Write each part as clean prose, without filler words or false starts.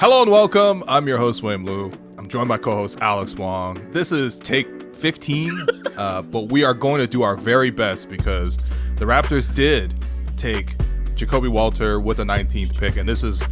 Hello and welcome. I'm your host, William Liu. I'm joined by co-host Alex Wong. This is take 15, but we are going to do our very best because the Raptors did take Ja'Kobe Walter with the 19th pick, and this is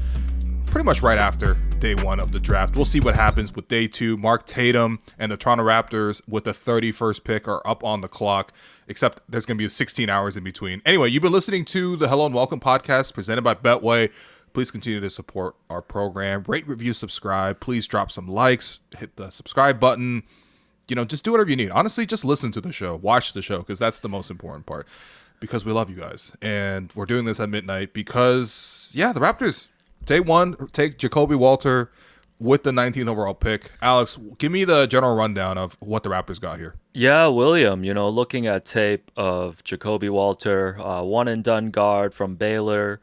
pretty much right after day one of the draft. We'll see what happens with day two. Mark Tatum and the Toronto Raptors with the 31st pick are up on the clock, except there's going to be 16 hours in between. Anyway, you've been listening to the Hello and Welcome podcast presented by Betway. Please continue to support our program. Rate, review, subscribe. Please drop some likes. Hit the subscribe button. Just do whatever you need. Honestly, just listen to the show. Watch the show because that's the most important part. Because we love you guys. And we're doing this at midnight because, the Raptors, day one, take Ja'Kobe Walter with the 19th overall pick. Alex, give me the general rundown of what the Raptors got here. Yeah, William, looking at tape of Ja'Kobe Walter, one-and-done guard from Baylor.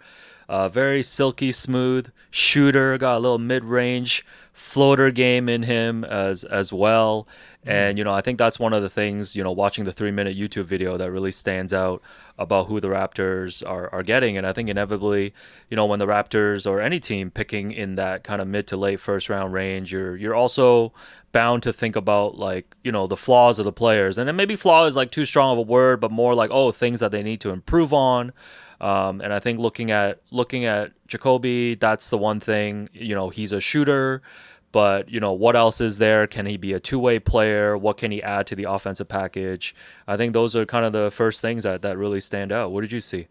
Very silky smooth shooter, got a little mid-range floater game in him as well. And, I think that's one of the things, watching the 3-minute YouTube video that really stands out about who the Raptors are getting. And I think inevitably, when the Raptors or any team picking in that kind of mid to late first round range, you're also bound to think about the flaws of the players. And then maybe flaw is too strong of a word, but more things that they need to improve on. And I think looking at Ja'Kobe, that's the one thing, he's a shooter, but what else is there? Can he be a two-way player? What can he add to the offensive package? I think those are kind of the first things that really stand out. What did you see?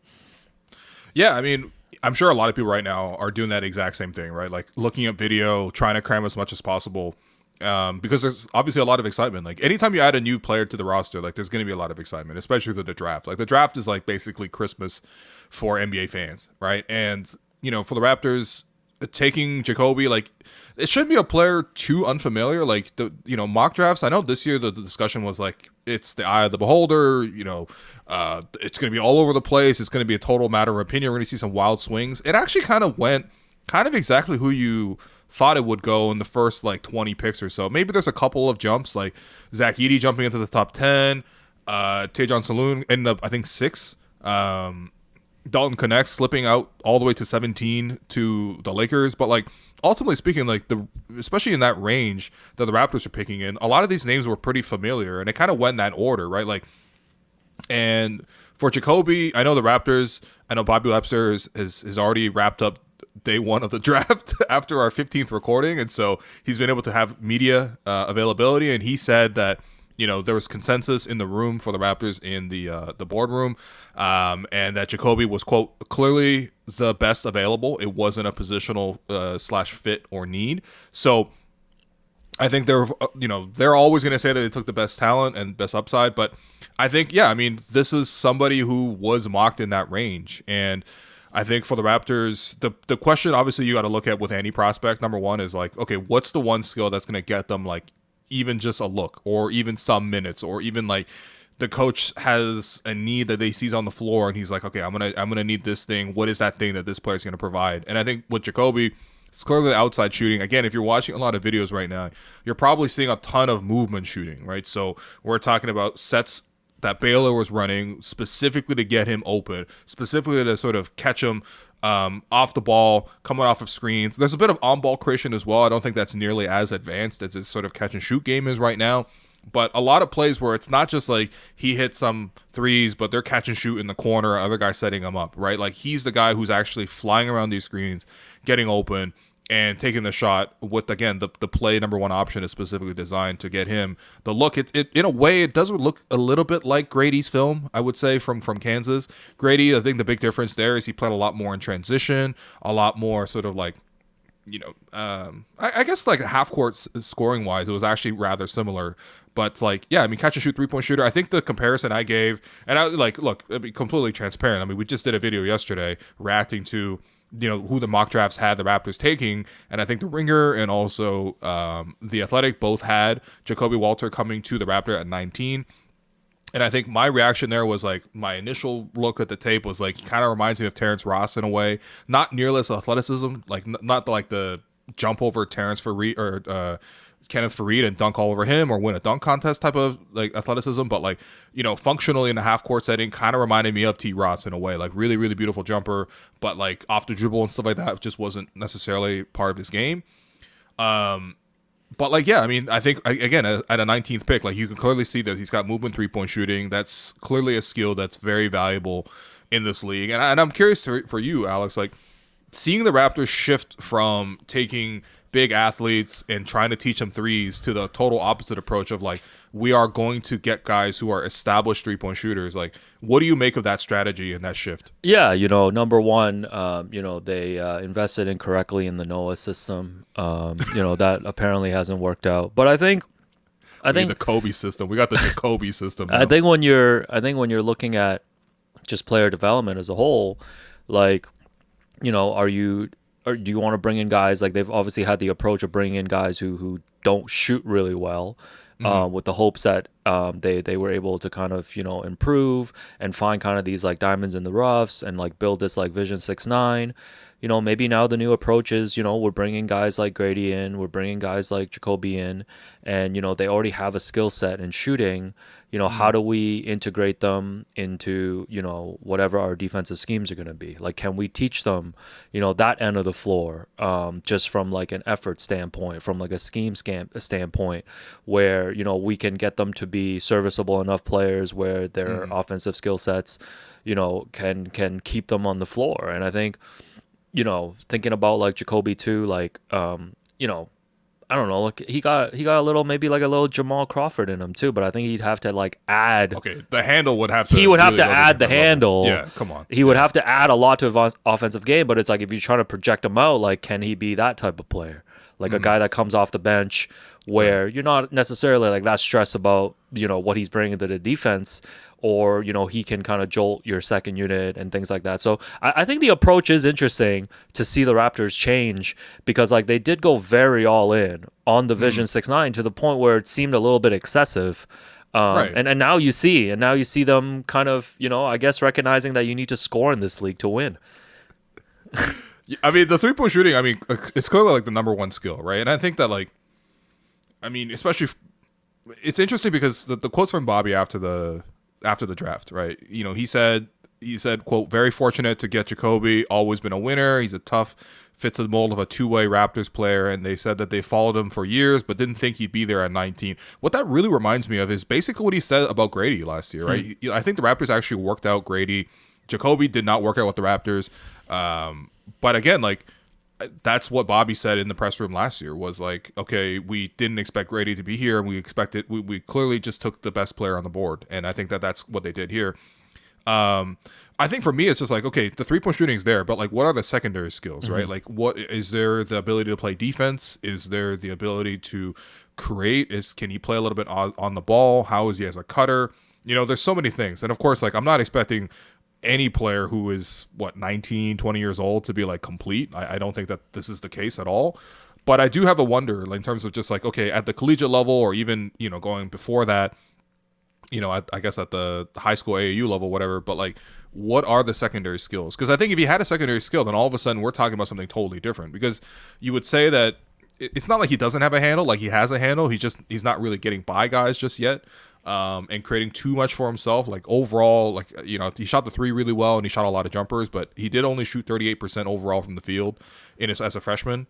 Yeah, I mean, I'm sure a lot of people right now are doing that exact same thing, right? Like looking at video, trying to cram as much as possible. Because there's obviously a lot of excitement. Like anytime you add a new player to the roster, there's going to be a lot of excitement, especially with the draft. The draft is basically Christmas for NBA fans, right? And for the Raptors taking Ja'Kobe, it shouldn't be a player too unfamiliar. The mock drafts, I know this year the discussion was it's the eye of the beholder. It's going to be all over the place. It's going to be a total matter of opinion. We're going to see some wild swings. It actually kind of went exactly who you thought it would go in the first 20 picks or so. Maybe there's a couple of jumps Zach Edey jumping into the top 10, Tejon Saloon ended up I think 6, Dalton Connect slipping out all the way to 17 to the Lakers. But ultimately speaking, especially in that range that the Raptors are picking in, a lot of these names were pretty familiar, and it kind of went in that order, right? And for Ja'Kobe, I know the Raptors, I know Bobby Webster is already wrapped up day one of the draft after our 15th recording, and so he's been able to have media availability, and he said that there was consensus in the room for the Raptors in the boardroom, and that Ja'Kobe was, quote, clearly the best available. It wasn't a positional / fit or need. So I think they're always going to say that they took the best talent and best upside, but I think this is somebody who was mocked in that range. And I think for the Raptors, the question obviously you got to look at with any prospect, number one is okay, what's the one skill that's going to get them even just a look or even some minutes, or even the coach has a need that they sees on the floor and he's okay, I'm gonna need this thing. What is that thing that this player is going to provide? And I think with Ja'Kobe, it's clearly the outside shooting. Again, if you're watching a lot of videos right now, you're probably seeing a ton of movement shooting, right? So we're talking about sets that Baylor was running specifically to get him open, specifically to sort of catch him off the ball, coming off of screens. There's a bit of on-ball creation as well. I don't think that's nearly as advanced as his sort of catch-and-shoot game is right now. But a lot of plays where it's not just he hit some threes, but they're catch and shoot in the corner, other guys setting him up, right? He's the guy who's actually flying around these screens, getting open, and taking the shot with, again, the play number one option is specifically designed to get him the look. It in a way, it does look a little bit like Grady's film, I would say, from Kansas. Grady, I think the big difference there is he played a lot more in transition, a lot more sort of I guess half court scoring wise, it was actually rather similar. But catch and shoot 3-point shooter. I think the comparison I gave, and I look, I'll be completely transparent. We just did a video yesterday reacting to who the mock drafts had the Raptors taking, and I think the Ringer and also the Athletic both had Ja'Kobe Walter coming to the Raptor at 19. And I think my reaction there was my initial look at the tape was he kind of reminds me of Terrence Ross in a way, not nearly as athleticism, not the jump over Terrence Kenneth Faried and dunk all over him or win a dunk contest type of like athleticism, but like, functionally in a half court setting kind of reminded me of T. Ross in a way, like really, really beautiful jumper, but like off the dribble and stuff like that just wasn't necessarily part of his game. But like, yeah, I mean, I think again at a 19th pick, like you can clearly see that he's got movement 3-point shooting. That's clearly a skill that's very valuable in this league. And I'm curious for you, Alex, like seeing the Raptors shift from taking big athletes and trying to teach them threes to the total opposite approach of like, we are going to get guys who are established 3-point shooters. Like, what do you make of that strategy and that shift? Yeah, number one, they invested incorrectly in the Noah system. That apparently hasn't worked out. But I think the Kobe system. We got the Jacoby system now. I think when you're looking at just player development as a whole, like, or do you want to bring in guys like they've obviously had the approach of bringing in guys who don't shoot really well, with the hopes that they were able to kind of improve and find kind of these like diamonds in the roughs and like build this like Vision 6-9. Maybe now the new approach is, we're bringing guys like Grady in, we're bringing guys like Jacoby in, and, they already have a skill set in shooting. How do we integrate them into, whatever our defensive schemes are going to be? Like, can we teach them, that end of the floor, just from like an effort standpoint, from like a scheme standpoint, where, we can get them to be serviceable enough players where their offensive skill sets, can keep them on the floor. And I think, thinking about like Jacoby too, like, I don't know, like he got a little, maybe like a little Jamal Crawford in him too, but I think he'd have to like add. Okay, the handle would have to. He would have to add the handle. Yeah, come on. He would have to add a lot to his offensive game, but it's like if you're trying to project him out, like can he be that type of player? Like a guy that comes off the bench where you're not necessarily like that stressed about, what he's bringing to the defense, or, he can kind of jolt your second unit and things like that. So I think the approach is interesting to see the Raptors change, because like they did go very all in on the Vision 6-9 to the point where it seemed a little bit excessive. Right. And now you see them kind of, I guess recognizing that you need to score in this league to win. I mean, the 3-point shooting, I mean, it's clearly like the number one skill, right? And I think that like, I mean, especially, it's interesting because the quotes from Bobby after the draft, right? He said, quote, very fortunate to get Jacoby, always been a winner. He's a tough, fits the mold of a two-way Raptors player. And they said that they followed him for years, but didn't think he'd be there at 19. What that really reminds me of is basically what he said about Grady last year, right? I think the Raptors actually worked out Grady. Jacoby did not work out with the Raptors. But again, like, that's what Bobby said in the press room last year was like, okay, we didn't expect Grady to be here, and we clearly just took the best player on the board, and I think that that's what they did here. I think for me, it's just like, okay, the 3-point shooting is there, but like, what are the secondary skills, right? Like, what is there the ability to play defense? Is there the ability to create? Can he play a little bit on the ball? How is he as a cutter? There's so many things, and of course, like, I'm not expecting any player who is 19, 20 years old to be like complete. I don't think that this is the case at all, but I do have a wonder in terms of just like, okay, at the collegiate level, or even, going before that, I guess at the high school AAU level, whatever, but like, what are the secondary skills? Because I think if he had a secondary skill, then all of a sudden we're talking about something totally different, because you would say that it's not like he doesn't have a handle, like he has a handle. He's not really getting by guys just yet. And creating too much for himself. Like overall, like, he shot the three really well and he shot a lot of jumpers, but he did only shoot 38% overall from the field as a freshman.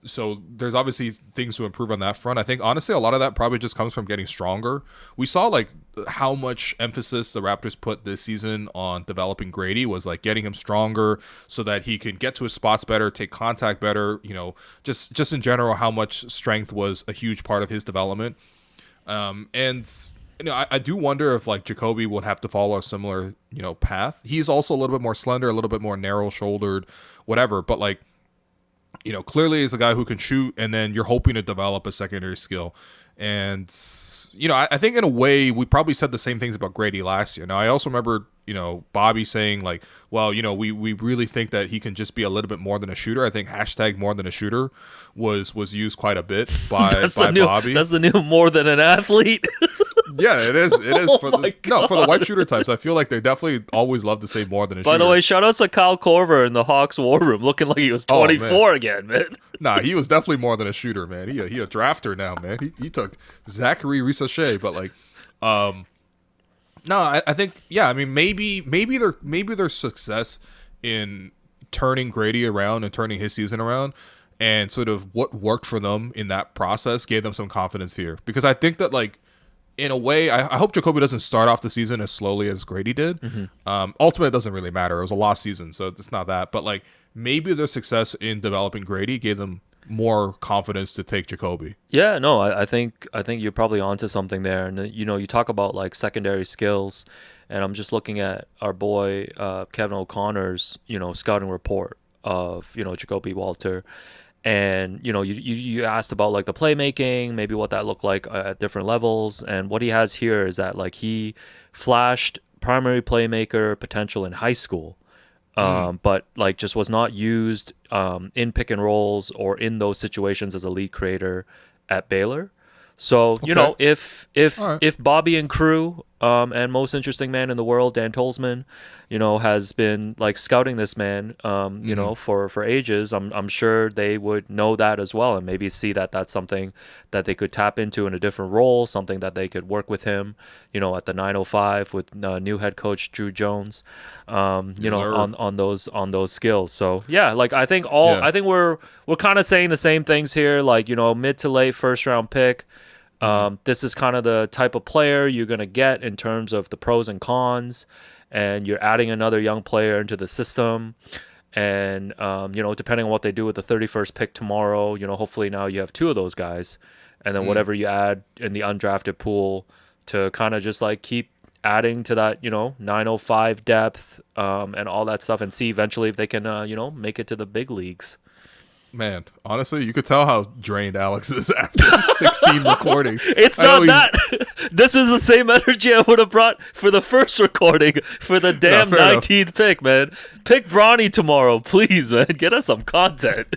So there's obviously things to improve on that front. I think honestly, a lot of that probably just comes from getting stronger. We saw like how much emphasis the Raptors put this season on developing Grady, was like getting him stronger so that he can get to his spots better, take contact better, just in general, how much strength was a huge part of his development. And I do wonder if like Jacoby would have to follow a similar, path. He's also a little bit more slender, a little bit more narrow shouldered, whatever. But like, clearly is a guy who can shoot, and then you're hoping to develop a secondary skill. And, I think in a way we probably said the same things about Grady last year. Now, I also remember, Bobby saying like, well, we really think that he can just be a little bit more than a shooter. I think hashtag more than a shooter was used quite a bit by Bobby. That's the new more than an athlete. Yeah, it is. It is for the white shooter types. I feel like they definitely always love to say more than a shooter. By the way, shout out to Kyle Korver in the Hawks war room, looking like he was 24 again, man. Nah, he was definitely more than a shooter, man. He a drafter now, man. He took Zachary Ricochet, but like, no, I think yeah. I mean, maybe their success in turning Grady around and turning his season around, and sort of what worked for them in that process gave them some confidence here. Because I think that like, in a way, I hope Jacoby doesn't start off the season as slowly as Grady did. Ultimately, it doesn't really matter. It was a lost season, so it's not that. But like, maybe their success in developing Grady gave them more confidence to take Jacoby. Yeah, no, I think you're probably onto something there. And you talk about like secondary skills, and I'm just looking at our boy Kevin O'Connor's scouting report of Jacoby Walter, and you asked about like the playmaking, maybe what that looked like at different levels, and what he has here is that like he flashed primary playmaker potential in high school. But like just was not used in pick and rolls or in those situations as a lead creator at Baylor. So if All right. if Bobby and crew and most interesting man in the world, Dan Tolzman, has been like scouting this man, for ages. I'm sure they would know that as well, and maybe see that that's something that they could tap into in a different role, something that they could work with him, at the 905 with new head coach Drew Jones, on those skills. So yeah, like I think we're kind of saying the same things here, like mid to late first round pick. This is kind of the type of player you're going to get in terms of the pros and cons, and you're adding another young player into the system. And, depending on what they do with the 31st pick tomorrow, hopefully now you have two of those guys. And then whatever you add in the undrafted pool to kind of just like keep adding to that, 905 depth and all that stuff, and see eventually if they can, make it to the big leagues. Man, honestly, you could tell how drained Alex is after 16 recordings. It's not that. This was the same energy I would have brought for the first recording for the damn 19th pick, man. Pick Bronny tomorrow, please, man. Get us some content.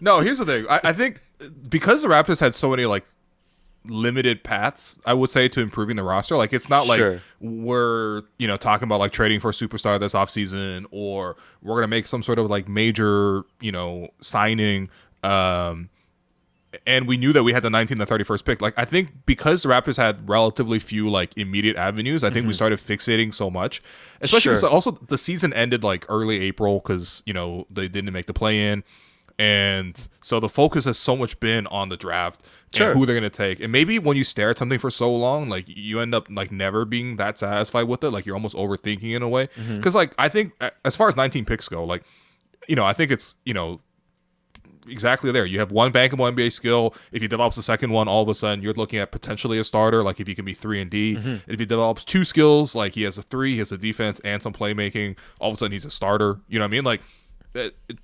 No, here's the thing. I think because the Raptors had so many like limited paths, I would say, to improving the roster. Like, it's not like we're talking about like trading for a superstar this offseason, or we're gonna make some sort of like major signing, and we knew that we had the 19th and 31st pick. Like, I think because the Raptors had relatively few like immediate avenues, I think we started fixating so much, especially because also the season ended like early April because they didn't make the play-in. And so the focus has so much been on the draft and who they're going to take. And maybe when you stare at something for so long, like you end up like never being that satisfied with it. Like you're almost overthinking in a way. Because like I think as far as 19 picks go, like, I think it's, exactly there. You have one bankable NBA skill. If he develops a second one, all of a sudden you're looking at potentially a starter. Like if he can be 3 and D. If he develops two skills, like he has a 3, he has a defense and some playmaking, all of a sudden he's a starter. You know what I mean? Like,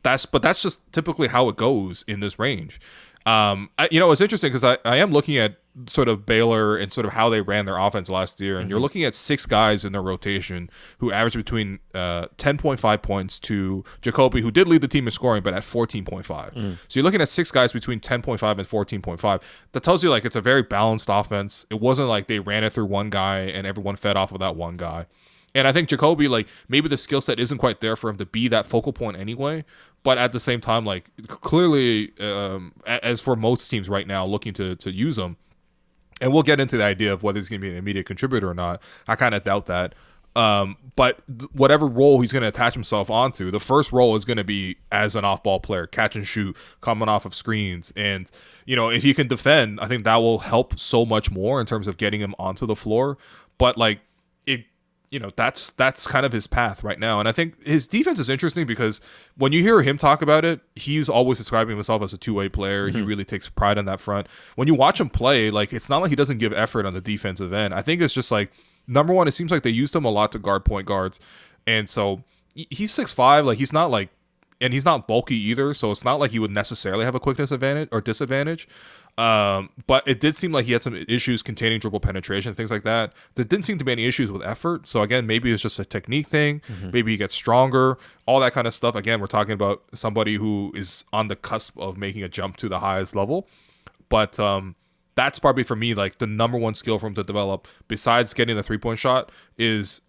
that's just typically how it goes in this range. It's interesting because I am looking at sort of Baylor and sort of how they ran their offense last year, and you're looking at 6 guys in their rotation who averaged between 10.5 points to Jacoby, who did lead the team in scoring, but at 14.5. So you're looking at 6 guys between 10.5 and 14.5. That tells you like it's a very balanced offense. It wasn't like they ran it through one guy and everyone fed off of that one guy. And I think Jacoby, like, maybe the skill set isn't quite there for him to be that focal point anyway. But at the same time, like, clearly, as for most teams right now looking to use him, and we'll get into the idea of whether he's going to be an immediate contributor or not. I kind of doubt that. But whatever role he's going to attach himself onto, the first role is going to be as an off-ball player, catch and shoot, coming off of screens. And, if he can defend, I think that will help so much more in terms of getting him onto the floor. But, like, that's kind of his path right now. And I think his defense is interesting because when you hear him talk about it, he's always describing himself as a two-way player. He really takes pride on that front. When you watch him play, like, it's not like he doesn't give effort on the defensive end. I think it's just like, number one, it seems like they used him a lot to guard point guards. And so he's 6'5", like he's not like, and he's not bulky either. So it's not like he would necessarily have a quickness advantage or disadvantage. But it did seem like he had some issues containing dribble penetration, things like that. There didn't seem to be any issues with effort. So again, maybe it's just a technique thing. Maybe he gets stronger, all that kind of stuff. Again, we're talking about somebody who is on the cusp of making a jump to the highest level. But that's probably for me like the number one skill for him to develop besides getting the 3-point shot is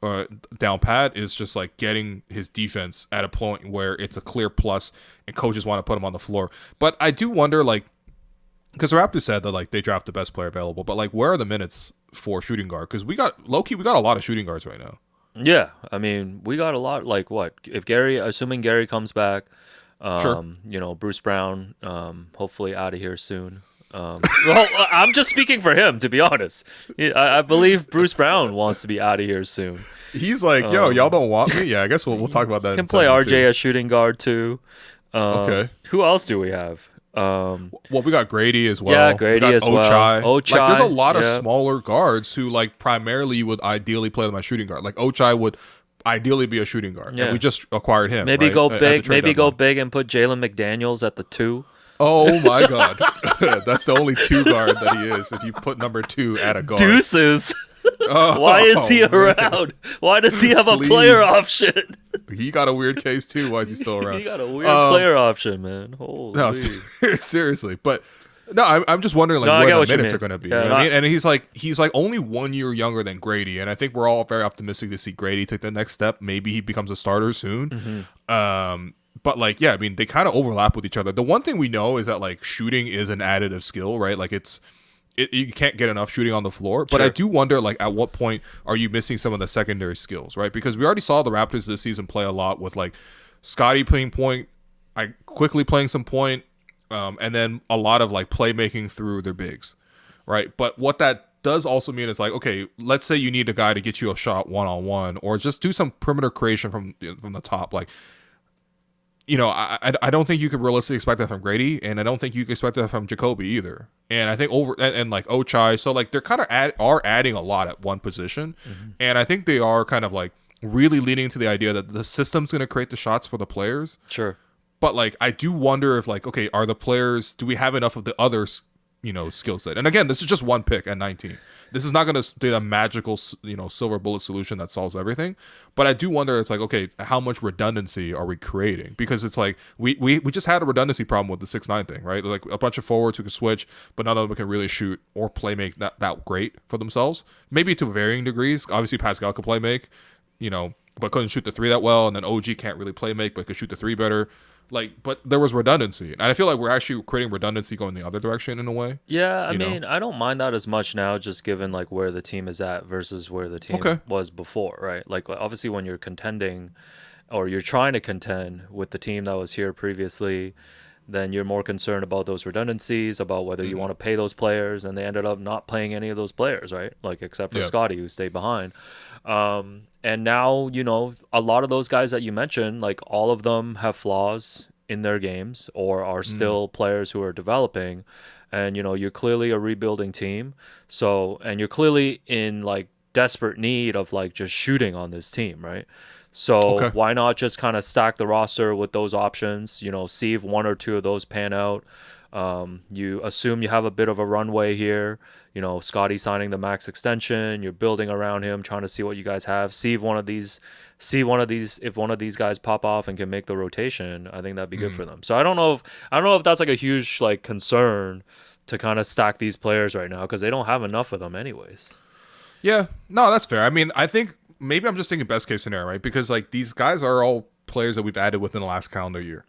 down pat is just like getting his defense at a point where it's a clear plus and coaches want to put him on the floor. But I do wonder, like, because the Raptors said that like they draft the best player available, but like where are the minutes for shooting guard? Because we got low-key, we got a lot of shooting guards right now. Yeah, I mean, we got a lot. Like what? If Gary, assuming Gary comes back, Sure. you know, Bruce Brown, hopefully out of here soon. Well, I'm just speaking for him, to be honest. I believe Bruce Brown wants to be out of here soon. He's like, yo, y'all don't want me? Yeah, I guess we'll talk about that. Can play RJ as shooting guard too. Okay. Who else do we have? Well, we got Grady as well. Yeah, Grady we got as well. Ochai, like, there's a lot of yeah. smaller guards who, like, primarily would ideally play them as shooting guard. Like, Ochai would ideally be a shooting guard. Yeah. And we just acquired him. Maybe right? go At the big. trade Maybe go deadline. big and put Jalen McDaniels at the 2. Oh my God, that's the only 2 guard that he is. If you put number 2 at a guard, Deuces. Oh, Why is he man. around? Why does he have a Please. player option? He got a weird case too. Why is he still around? He got a weird player option, man. Holy. No, seriously, but no, I'm just wondering like No, I get where what the you minutes mean. are going to be. Yeah, You know what I mean? And he's like only 1 year younger than Grady, and I think we're all very optimistic to see Grady take the next step. Maybe he becomes a starter soon. Mm-hmm. But like, yeah, I mean, they kind of overlap with each other. The one thing we know is that like shooting is an additive skill, right? Like you can't get enough shooting on the floor. But Sure. I do wonder, like, at what point are you missing some of the secondary skills, right? Because we already saw the Raptors this season play a lot with like Scotty playing point, quickly playing some point, and then a lot of like playmaking through their bigs, right? But what that does also mean is like, okay, let's say you need a guy to get you a shot 1-on-1, or just do some perimeter creation from the top, like. You know, I don't think you could realistically expect that from Grady, and I don't think you can expect that from Jacoby either. And I think and like Ochai, so like they're kind of are adding a lot at one position, and I think they are kind of like really leaning to the idea that the system's going to create the shots for the players. Sure. But like I do wonder if like, okay, are the players? Do we have enough of the other skill set? And again, this is just one pick at 19. This is not going to be a magical, silver bullet solution that solves everything. But I do wonder, it's like, okay, how much redundancy are we creating? Because it's like, we just had a redundancy problem with the 6'9" thing, right? Like a bunch of forwards who can switch, but none of them can really shoot or play make that great for themselves. Maybe to varying degrees. Obviously, Pascal could play make, but couldn't shoot the 3 that well. And then OG can't really play make, but could shoot the 3 better. Like, but there was redundancy, and I feel like we're actually creating redundancy going the other direction in a way. Yeah, I mean, I don't mind that as much now, just given like where the team is at versus where the team was before, right? Like, obviously, when you're contending, or you're trying to contend with the team that was here previously, then you're more concerned about those redundancies, about whether you want to pay those players, and they ended up not paying any of those players, right? Like, except for Scotty, who stayed behind. And now, a lot of those guys that you mentioned, like all of them have flaws in their games or are still players who are developing. And, you're clearly a rebuilding team. So, and you're clearly in like desperate need of like just shooting on this team, right? So why not just kind of stack the roster with those options, see if 1 or 2 of those pan out. You assume you have a bit of a runway here. Scotty signing the max extension. You're building around him, trying to see what you guys have. If one of these guys pop off and can make the rotation, I think that'd be good for them. So I don't know if that's like a huge like concern to kind of stack these players right now because they don't have enough of them anyways. Yeah, no, that's fair. I mean, I think maybe I'm just thinking best case scenario, right? Because like these guys are all players that we've added within the last calendar year.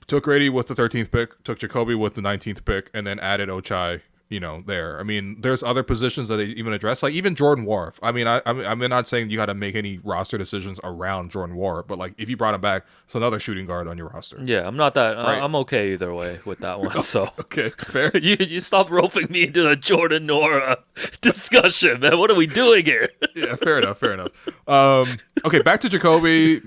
Took Grady with the 13th pick, took Jacoby with the 19th pick, and then added Ochai, there. I mean, there's other positions that they even address, like even Jordan Wharf. I mean, I'm not saying you got to make any roster decisions around Jordan Wharf, but like if you brought him back, it's another shooting guard on your roster. Yeah, I'm not that. Right. I'm okay either way with that one. So Okay, fair. you stop roping me into the Jordan Nora discussion, man. What are we doing here? Yeah, fair enough. Okay, back to Jacoby.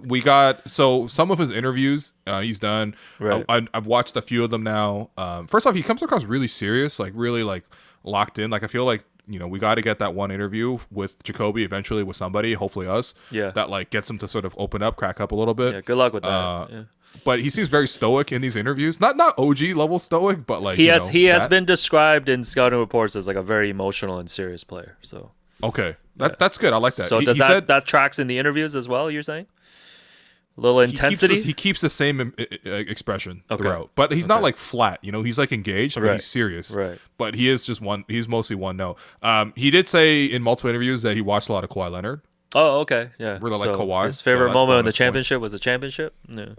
We got some of his interviews he's done. Right. I've watched a few of them now. First off, he comes across really serious, like really like locked in. Like I feel like we got to get that one interview with Jacoby eventually with somebody, hopefully us. Yeah. That like gets him to sort of open up, crack up a little bit. Yeah, good luck with that. Yeah. But he seems very stoic in these interviews. Not OG level stoic, but like He has been described in scouting reports as like a very emotional and serious player. So okay. That's good. I like that. So He does said, that tracks in the interviews as well, you're saying? Little intensity. He keeps the same expression throughout, but he's not like flat. You know, he's like engaged, but he's serious. Right. But he is just one. He's mostly one note. He did say in multiple interviews that he watched a lot of Kawhi Leonard. Oh, okay, yeah. Really like Kawhi. His favorite so moment in the championship was the championship. Yeah.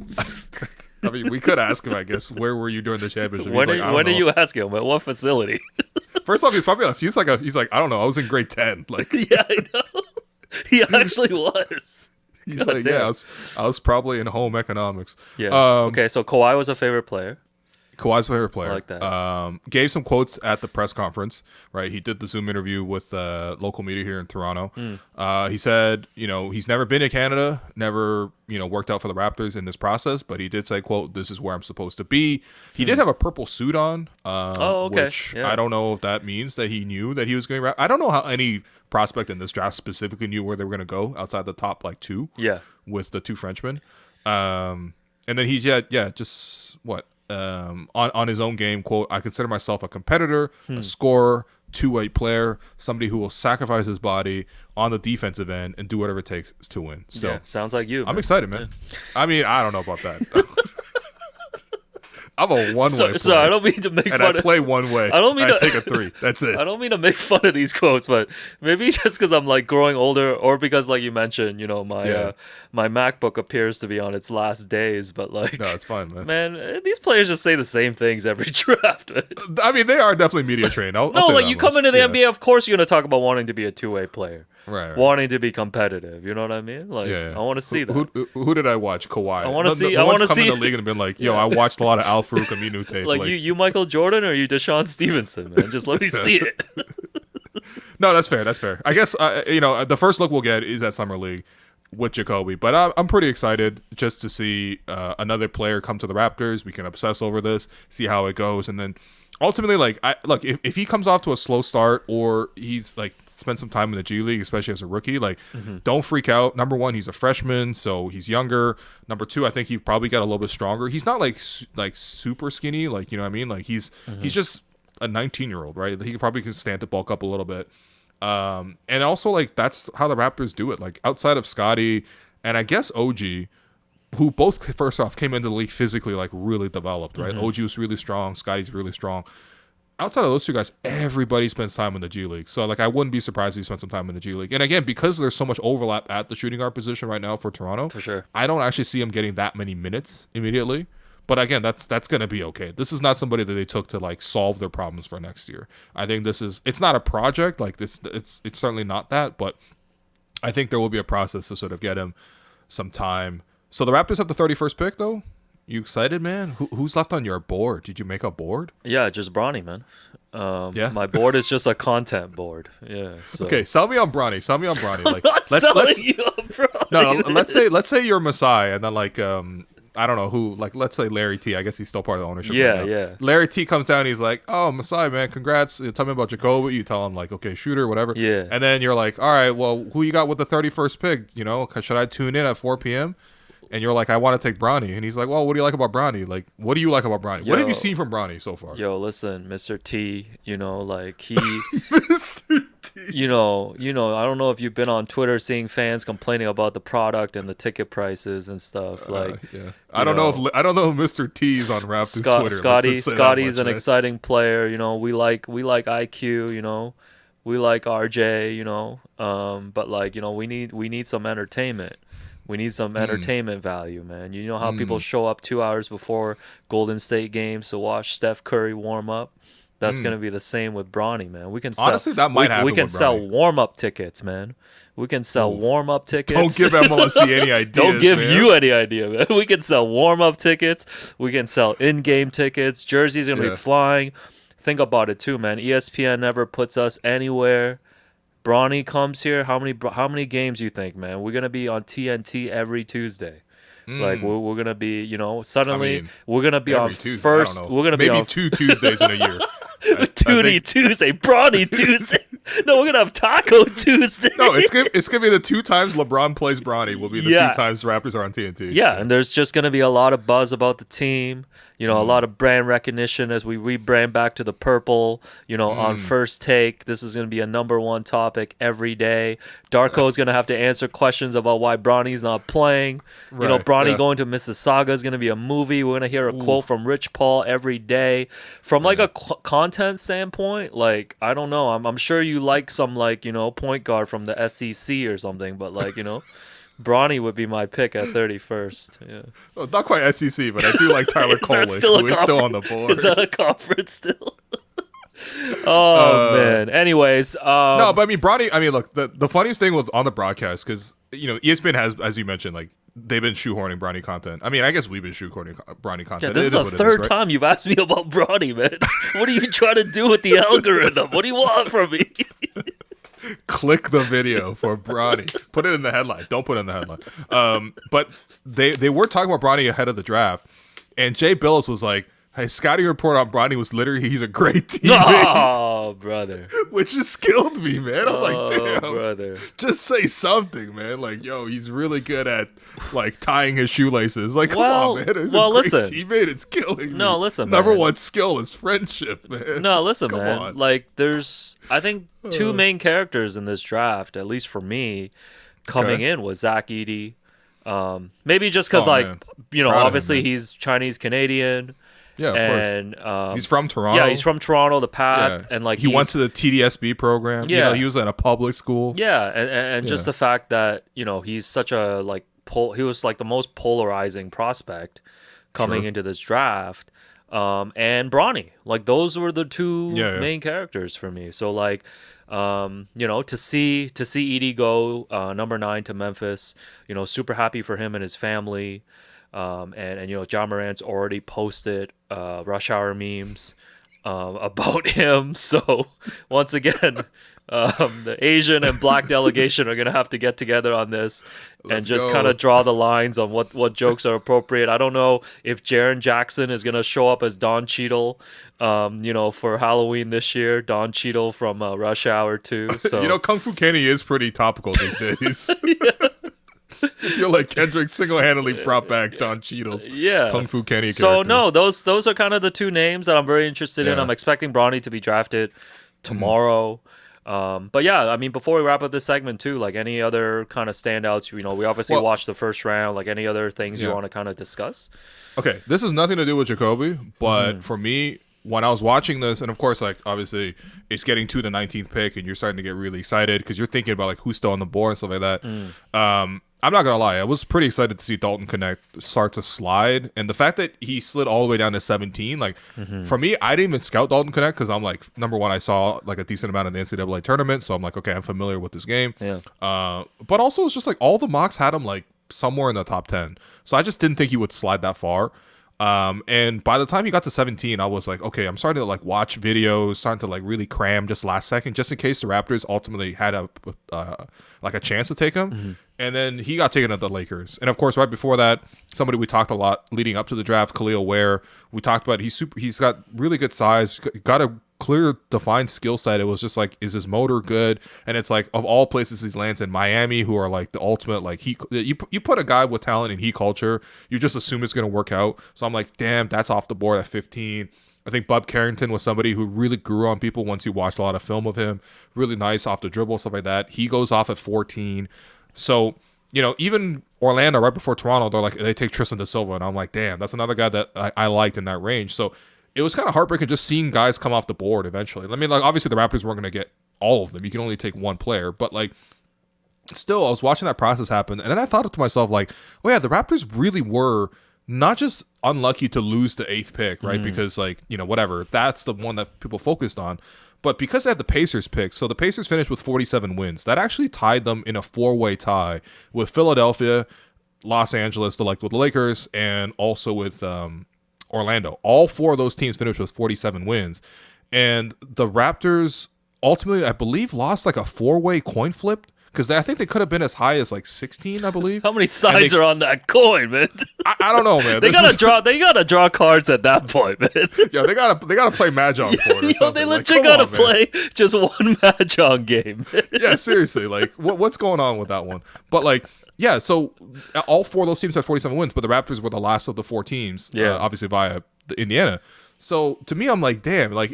I mean, we could ask him. I guess where were you during the championship? When are you asking him? At what facility? First off, he's probably he's like I don't know. I was in grade 10. Like yeah, I know. He actually was. He's God like, damn. Yeah, I was probably in home economics. Yeah. Okay, so Kawhi was a favorite player. Kawhi's favorite player. I like that. Gave some quotes at the press conference, right? He did the Zoom interview with local media here in Toronto. He said, you know, he's never been to Canada, never, you know, worked out for the Raptors in this process, but he did say, quote, this is where I'm supposed to be. He did have a purple suit on, which I don't know if that means that he knew that he was going to I don't know how any prospect in this draft specifically knew where they were going to go outside the top, like, two with the two Frenchmen. And then he, just what? On his own game, quote, I consider myself a competitor, a scorer, two-way player, somebody who will sacrifice his body on the defensive end and do whatever it takes to win. So sounds like you. I'm excited, man. Yeah. I mean, I don't know about that. I'm a one-way player. So I don't mean to make fun I play one way. I don't mean to take a three. That's it. I don't mean to make fun of these quotes, but maybe just because I'm like growing older, or because like you mentioned, you know, my MacBook appears to be on its last days. But like, no, it's fine, man. Man, these players just say the same things every draft. Man. I mean, they are definitely media trained. I'll say like that you come into the NBA, of course you're gonna talk about wanting to be a two-way player. Right. Wanting to be competitive, you know what I mean? Like, I want to see that. Who did I watch? Kawhi. I want to see. I want to see. Come in the league and been like, yo, I watched a lot of Al Farouk Aminu tape. Like you Michael Jordan or you Deshaun Stevenson, man? Just let me see it. No, that's fair. That's fair. I guess you know, the first look we'll get is at Summer League with Jacoby, but I'm pretty excited just to see another player come to the Raptors. We can obsess over this, see how it goes, and then ultimately, like, look, if he comes off to a slow start or he's like spent some time in the G League, especially as a rookie, like, don't freak out. Number one, he's a freshman, so he's younger. Number two, I think he probably got a little bit stronger. He's not like super skinny, like, you know what I mean? Like he's just a 19-year-old, right? He probably can stand to bulk up a little bit. And also, like, that's how the Raptors do it. Like, outside of Scotty and I guess OG, who both first off came into the league physically like really developed, right? OG was really strong, Scotty's really strong. Outside of those two guys, everybody spends time in the G League. So like I wouldn't be surprised if he spent some time in the G League. And again, because there's so much overlap at the shooting guard position right now for Toronto, for sure, I don't actually see him getting that many minutes immediately. But again, that's gonna be okay. This is not somebody that they took to like solve their problems for next year. I think it's not a project like this. It's certainly not that, but I think there will be a process to sort of get him some time. So the Raptors have the 31st pick, though. You excited, man? Who's left on your board? Did you make a board? Yeah, just Bronny, man. My board is just a content board. Yeah. So. Okay, sell me on Bronny. Like, let's you on Bronny. No, let's say you're Masai, and then like I don't know who. Like, let's say Larry T. I guess he's still part of the ownership. Yeah. Larry T. comes down. And he's like, "Oh, Masai, man, congrats. Tell me about Jacoby." You tell him like, "Okay, shooter, whatever." Yeah. And then you're like, "All right, well, who you got with the 31st pick? You know, should I tune in at 4 p.m.?" And you're like, I want to take Bronny. And he's like, well, what do you like about Bronny? Like, what do you like about Bronny? What have you seen from Bronny so far? Yo, listen, Mr. T, you know, like he... Mr. T. You know, I don't know if you've been on Twitter seeing fans complaining about the product and the ticket prices and stuff. Like, I don't know if Mr. T's on Raptors Twitter. Scotty's an exciting player. You know, we like IQ. You know, we like RJ. You know, but like, you know, we need some entertainment. We need some entertainment value, man. You know how people show up 2 hours before Golden State games to watch Steph Curry warm up? That's going to be the same with Bronny, man. We can sell, honestly, that might happen. We can sell warm-up tickets, man. We can sell warm-up tickets. Don't give MLSC any ideas. Don't give you any idea, man. We can sell warm-up tickets. We can sell in-game tickets. Jerseys going to be flying. Think about it, too, man. ESPN never puts us anywhere. Bronny comes here. How many games you think, man? We're gonna be on TNT every Tuesday. Like we're gonna be, you know, suddenly we're gonna be on Tuesday, first. We're gonna be maybe on 2 Tuesdays in a year. Tuesday, Bronny Tuesday. No, we're gonna have Taco Tuesday. No, it's gonna be the 2 times LeBron plays Bronny will be the Yeah. 2 times the Raptors are on TNT. Yeah, and there's just going to be a lot of buzz about the team, a lot of brand recognition as we rebrand back to the purple, on First Take. This is going to be a #1 topic every day. Darko is going to have to answer questions about why Bronny's not playing. Right, Bronny going to Mississauga is going to be a movie. We're going to hear a quote from Rich Paul every day. From like a content standpoint, like, I don't know. I'm sure you like some point guard from the SEC or something, but Bronny would be my pick at 31st. Yeah. Well, not quite SEC, but I do like Tyler Kolek, who is still on the board. Is that a conference still? Man. Anyways, no, but I mean, Bronny. I mean, look, the funniest thing was on the broadcast because ESPN has, as you mentioned, like they've been shoehorning Bronny content. I mean, I guess we've been shoehorning Bronny content. Yeah, this is the third time you've asked me about Bronny, man. What are you trying to do with the algorithm? What do you want from me? Click the video for Bronny. Put it in the headline. Don't put it in the headline. But they were talking about Bronny ahead of the draft, and Jay Billis was like, "Hey, Scotty report on Bronny was literally he's a great teammate." Oh, brother. Which just killed me, man. I'm like, damn, brother. Just say something, man. Like, yo, he's really good at like tying his shoelaces. Like, come on, man. He's a great teammate. It's killing me. No, listen, Number man. 1 skill is friendship, man. No, listen, Come man. on. Like, there's, I think, 2 main characters in this draft, at least for me, coming in was Zach Edey. Maybe just because, man. Proud of obviously him, man. he's Chinese-Canadian. Yeah, of and, course. He's from Toronto. Yeah, he's from Toronto, the Pat. Yeah. And, like, he went to the TDSB program. Yeah. He was at a public school. Yeah, and just the fact that, he's such a, he was, the most polarizing prospect coming into this draft. And Bronny. Those were the 2 main characters for me. So, to see Edey go number 9 to Memphis, super happy for him and his family. And John Morant's already posted rush hour memes about him. So once again, the Asian and Black delegation are gonna have to get together on this and just kind of draw the lines on what jokes are appropriate. I don't know if Jaren Jackson is gonna show up as Don Cheadle, for Halloween this year. Don Cheadle from Rush Hour 2. So Kung Fu Kenny is pretty topical these days. I feel like Kendrick single-handedly brought back Don Cheadle's Kung Fu Kenny character. So no, those are kind of the 2 names that I'm very interested in. I'm expecting Bronny to be drafted tomorrow. But yeah, I mean, before we wrap up this segment too, any other kind of standouts, we obviously watched the first round, any other things you want to kind of discuss? Okay, this has nothing to do with Jacoby, but for me, when I was watching this, and of course, obviously, it's getting to the 19th pick, and you're starting to get really excited because you're thinking about who's still on the board and stuff like that. I'm not gonna lie, I was pretty excited to see Dalton Connect start to slide, and the fact that he slid all the way down to 17, for me, I didn't even scout Dalton Connect because I'm number 1, I saw a decent amount of the NCAA tournament, so I'm okay, I'm familiar with this game. Yeah. But also, it's just all the mocks had him somewhere in the top 10, so I just didn't think he would slide that far. And by the time he got to 17, I was okay, I'm starting to watch videos, starting to really cram just last second, just in case the Raptors ultimately had a chance to take him. And then he got taken to the Lakers. And of course, right before that, somebody we talked a lot leading up to the draft, Khalil Ware. We talked about he's got really good size, got a clear defined skill set. It was just is his motor good? And it's of all places he lands in, Miami, who are the ultimate you put a guy with talent in heat culture, you just assume it's going to work out. So I'm damn, that's off the board at 15. I think Bub Carrington was somebody who really grew on people once you watched a lot of film of him. Really nice off the dribble, stuff like that. He goes off at 14. So, even Orlando right before Toronto, they take Tristan da Silva, and I'm damn, that's another guy that I liked in that range. So it was kind of heartbreaking just seeing guys come off the board eventually. I mean, obviously the Raptors weren't going to get all of them. You can only take 1 player, but still, I was watching that process happen, and then I thought to myself, oh yeah, the Raptors really were not just unlucky to lose the 8th pick, right? Because whatever, that's the one that people focused on. But because they had the Pacers pick, so the Pacers finished with 47 wins. That actually tied them in a 4-way tie with Philadelphia, Los Angeles, with the Lakers, and also with Orlando. All 4 of those teams finished with 47 wins. And the Raptors ultimately, I believe, lost a 4-way coin flip because I think they could have been as high as like 16, I believe. How many sides are on that coin, man? I don't know, man. They gotta draw cards at that point, man. Yeah, they gotta play Mahjong for it or something. They legit gotta play just one Mahjong game. Yeah, seriously, like what's going on with that one? But like, yeah, so all four of those teams had 47 wins, but the Raptors were the last of the four teams, obviously via Indiana. So to me, I'm like, damn, like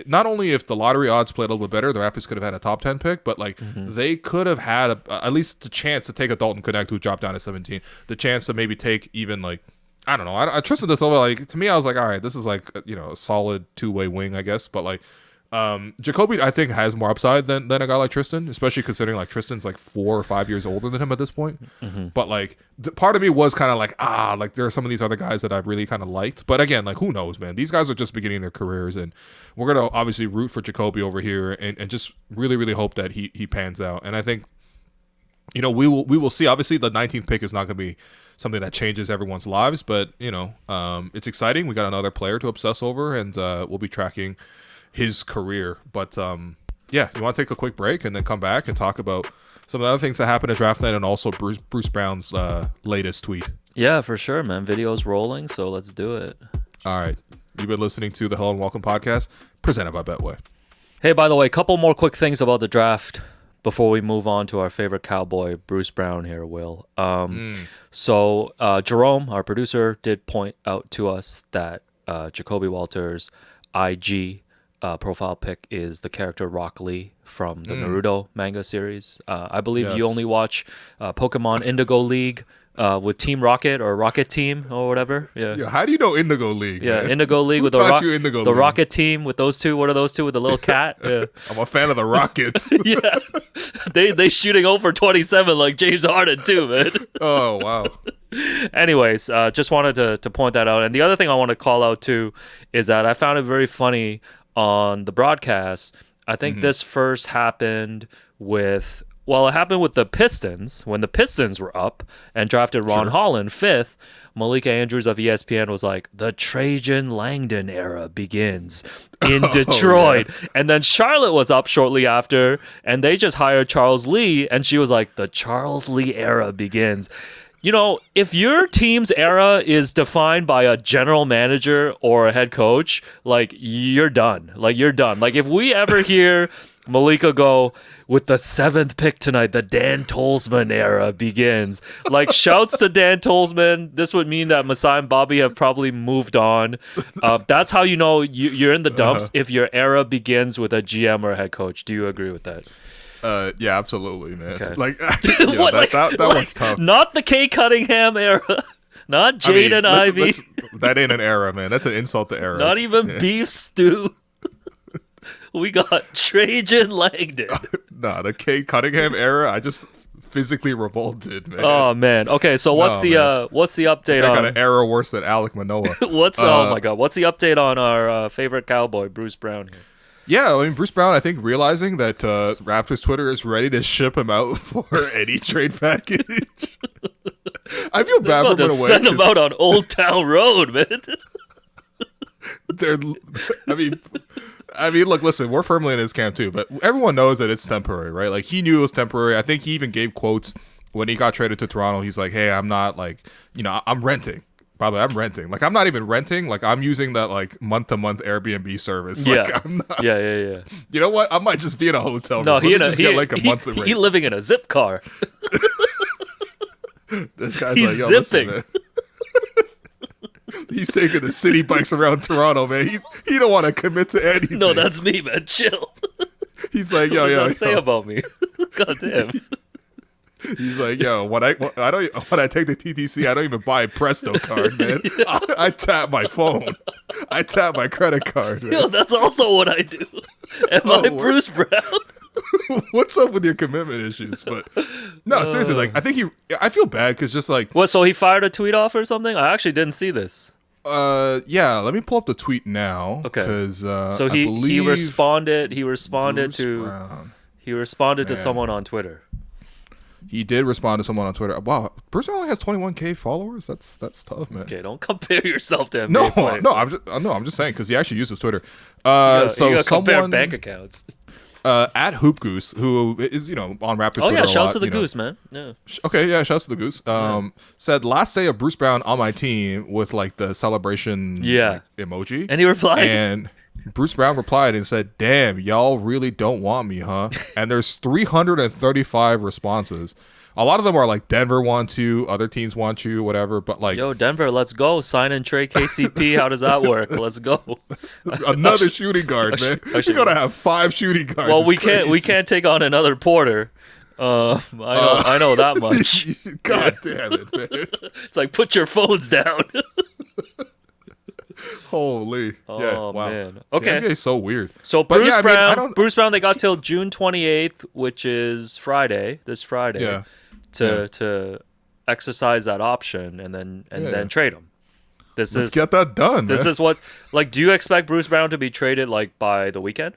not only if the lottery odds played a little bit better, the Raptors could have had a top 10 pick, but like they could have had at least the chance to take a Dalton Connect who dropped down to 17, the chance to maybe take even like, I don't know, I trusted this over. Like to me, I was like, all right, this is like a solid two-way wing, I guess, but like. Jacoby, I think, has more upside than a guy like Tristan, especially considering like Tristan's like 4 or 5 years older than him at this point. But like, part of me was kind of like, like there are some of these other guys that I've really kind of liked. But again, like who knows, man? These guys are just beginning their careers, and we're gonna obviously root for Jacoby over here, and just really, really hope that he pans out. And I think, we will see. Obviously, the 19th pick is not gonna be something that changes everyone's lives, but it's exciting. We got another player to obsess over, and we'll be tracking his career. But you want to take a quick break and then come back and talk about some of the other things that happened at draft night, and also Bruce Brown's latest tweet. Yeah, for sure, man. Video's rolling, so let's do it. All right, you've been listening to the Hello and Welcome podcast presented by Betway. Hey, by the way, a couple more quick things about the draft before we move on to our favorite Cowboy, Bruce Brown here, Will. So Jerome, our producer, did point out to us that Jacoby Walters' IG profile pic is the character Rock Lee from the Naruto manga series. I believe you only watch Pokemon Indigo League with Team Rocket or Rocket Team or whatever. Yeah. How do you know Indigo League? Yeah, man? Indigo League with the Rocket Team with those two. What are those two with the little cat? Yeah. I'm a fan of the Rockets. Yeah, they shooting over 27 like James Harden too, man. Oh wow. Anyways, just wanted to point that out. And the other thing I want to call out too is that I found it very funny on the broadcast. I think this first happened with the Pistons when the Pistons were up and drafted Ron Holland 5th. Malika Andrews of ESPN was like, the Trajan Langdon era begins in Detroit. And then Charlotte was up shortly after, and they just hired Charles Lee, and she was like, the Charles Lee era begins. If your team's era is defined by a general manager or a head coach, like, you're done. Like, if we ever hear Malika go, with the 7th pick tonight, the Dan Tolzman era begins. Like, shouts to Dan Tolzman. This would mean that Masai and Bobby have probably moved on. That's how you know you're in the dumps if your era begins with a GM or a head coach. Do you agree with that? Yeah, absolutely, man. Okay. Like, that one's tough. Not the Kay Cunningham era. Not Jade and Ivy. That ain't an era, man. That's an insult to eras. Not even beef stew. We got Trajan Langdon. Nah, the Kay Cunningham era, I just physically revolted, man. Oh man. Okay, so what's the update on? I got an era worse than Alec Manoa. Oh my god, what's the update on our favorite Cowboy, Bruce Brown here? Yeah, I mean, Bruce Brown, I think, realizing that Raptors Twitter is ready to ship him out for any trade package. I feel bad for him in a way. Send him out on Old Town Road, man. I mean, look, listen, we're firmly in his camp too, but everyone knows that it's temporary, right? Like, he knew it was temporary. I think he even gave quotes when he got traded to Toronto. He's like, hey, I'm not like, I'm renting. By the way, I'm renting. Like, I'm not even renting. Like, I'm using that, like, month-to-month Airbnb service. Like, yeah. I'm not, yeah. You know what? I might just be in a hotel room. No, he monthly rate. He living in a zip car. This guy's He's like, yo, zipping. listen, man. He's taking the city bikes around Toronto, man. He don't want to commit to anything. No, that's me, man. Chill. He's like, what does that say about me? God damn. He's like, yo, when I take the TTC, I don't even buy a Presto card, man. Yeah. I tap my phone. I tap my credit card, man. Yo, that's also what I do. Am I Bruce Brown? What's up with your commitment issues? But no, seriously, like, I feel bad because just like, what? So he fired a tweet off or something? I actually didn't see this. Yeah. Let me pull up the tweet now. Okay. Because so he responded. He responded to someone on Twitter. He did respond to someone on Twitter. Wow, Bruce only has 21K followers. That's tough, man. Okay, don't compare yourself to him. No, I'm just saying because he actually uses Twitter. You gotta compare bank accounts. at Hoop Goose, who is on Raptors Oh Twitter yeah, a shouts lot, to the Goose, man. Yeah. Okay, yeah, shouts to the Goose. Said last day of Bruce Brown on my team with like the celebration emoji. And he replied. And Bruce Brown replied and said, "Damn, y'all really don't want me, huh?" And there's 335 responses. A lot of them are like Denver want you, other teams want you, whatever. But like, yo, Denver, let's go. Sign and trade KCP. How does that work? Let's go. Another shooting guard, man. You're gonna have 5 shooting guards. Well, we can't take on another Porter. I know that much. God damn it, man. It's like, put your phones down. Holy. Oh, wow. man. Okay. The NBA is so weird. So Bruce Brown, they got till June 28th, which is this Friday, to exercise that option and then trade him. Let's get that done. This is what, like, do you expect Bruce Brown to be traded like by the weekend?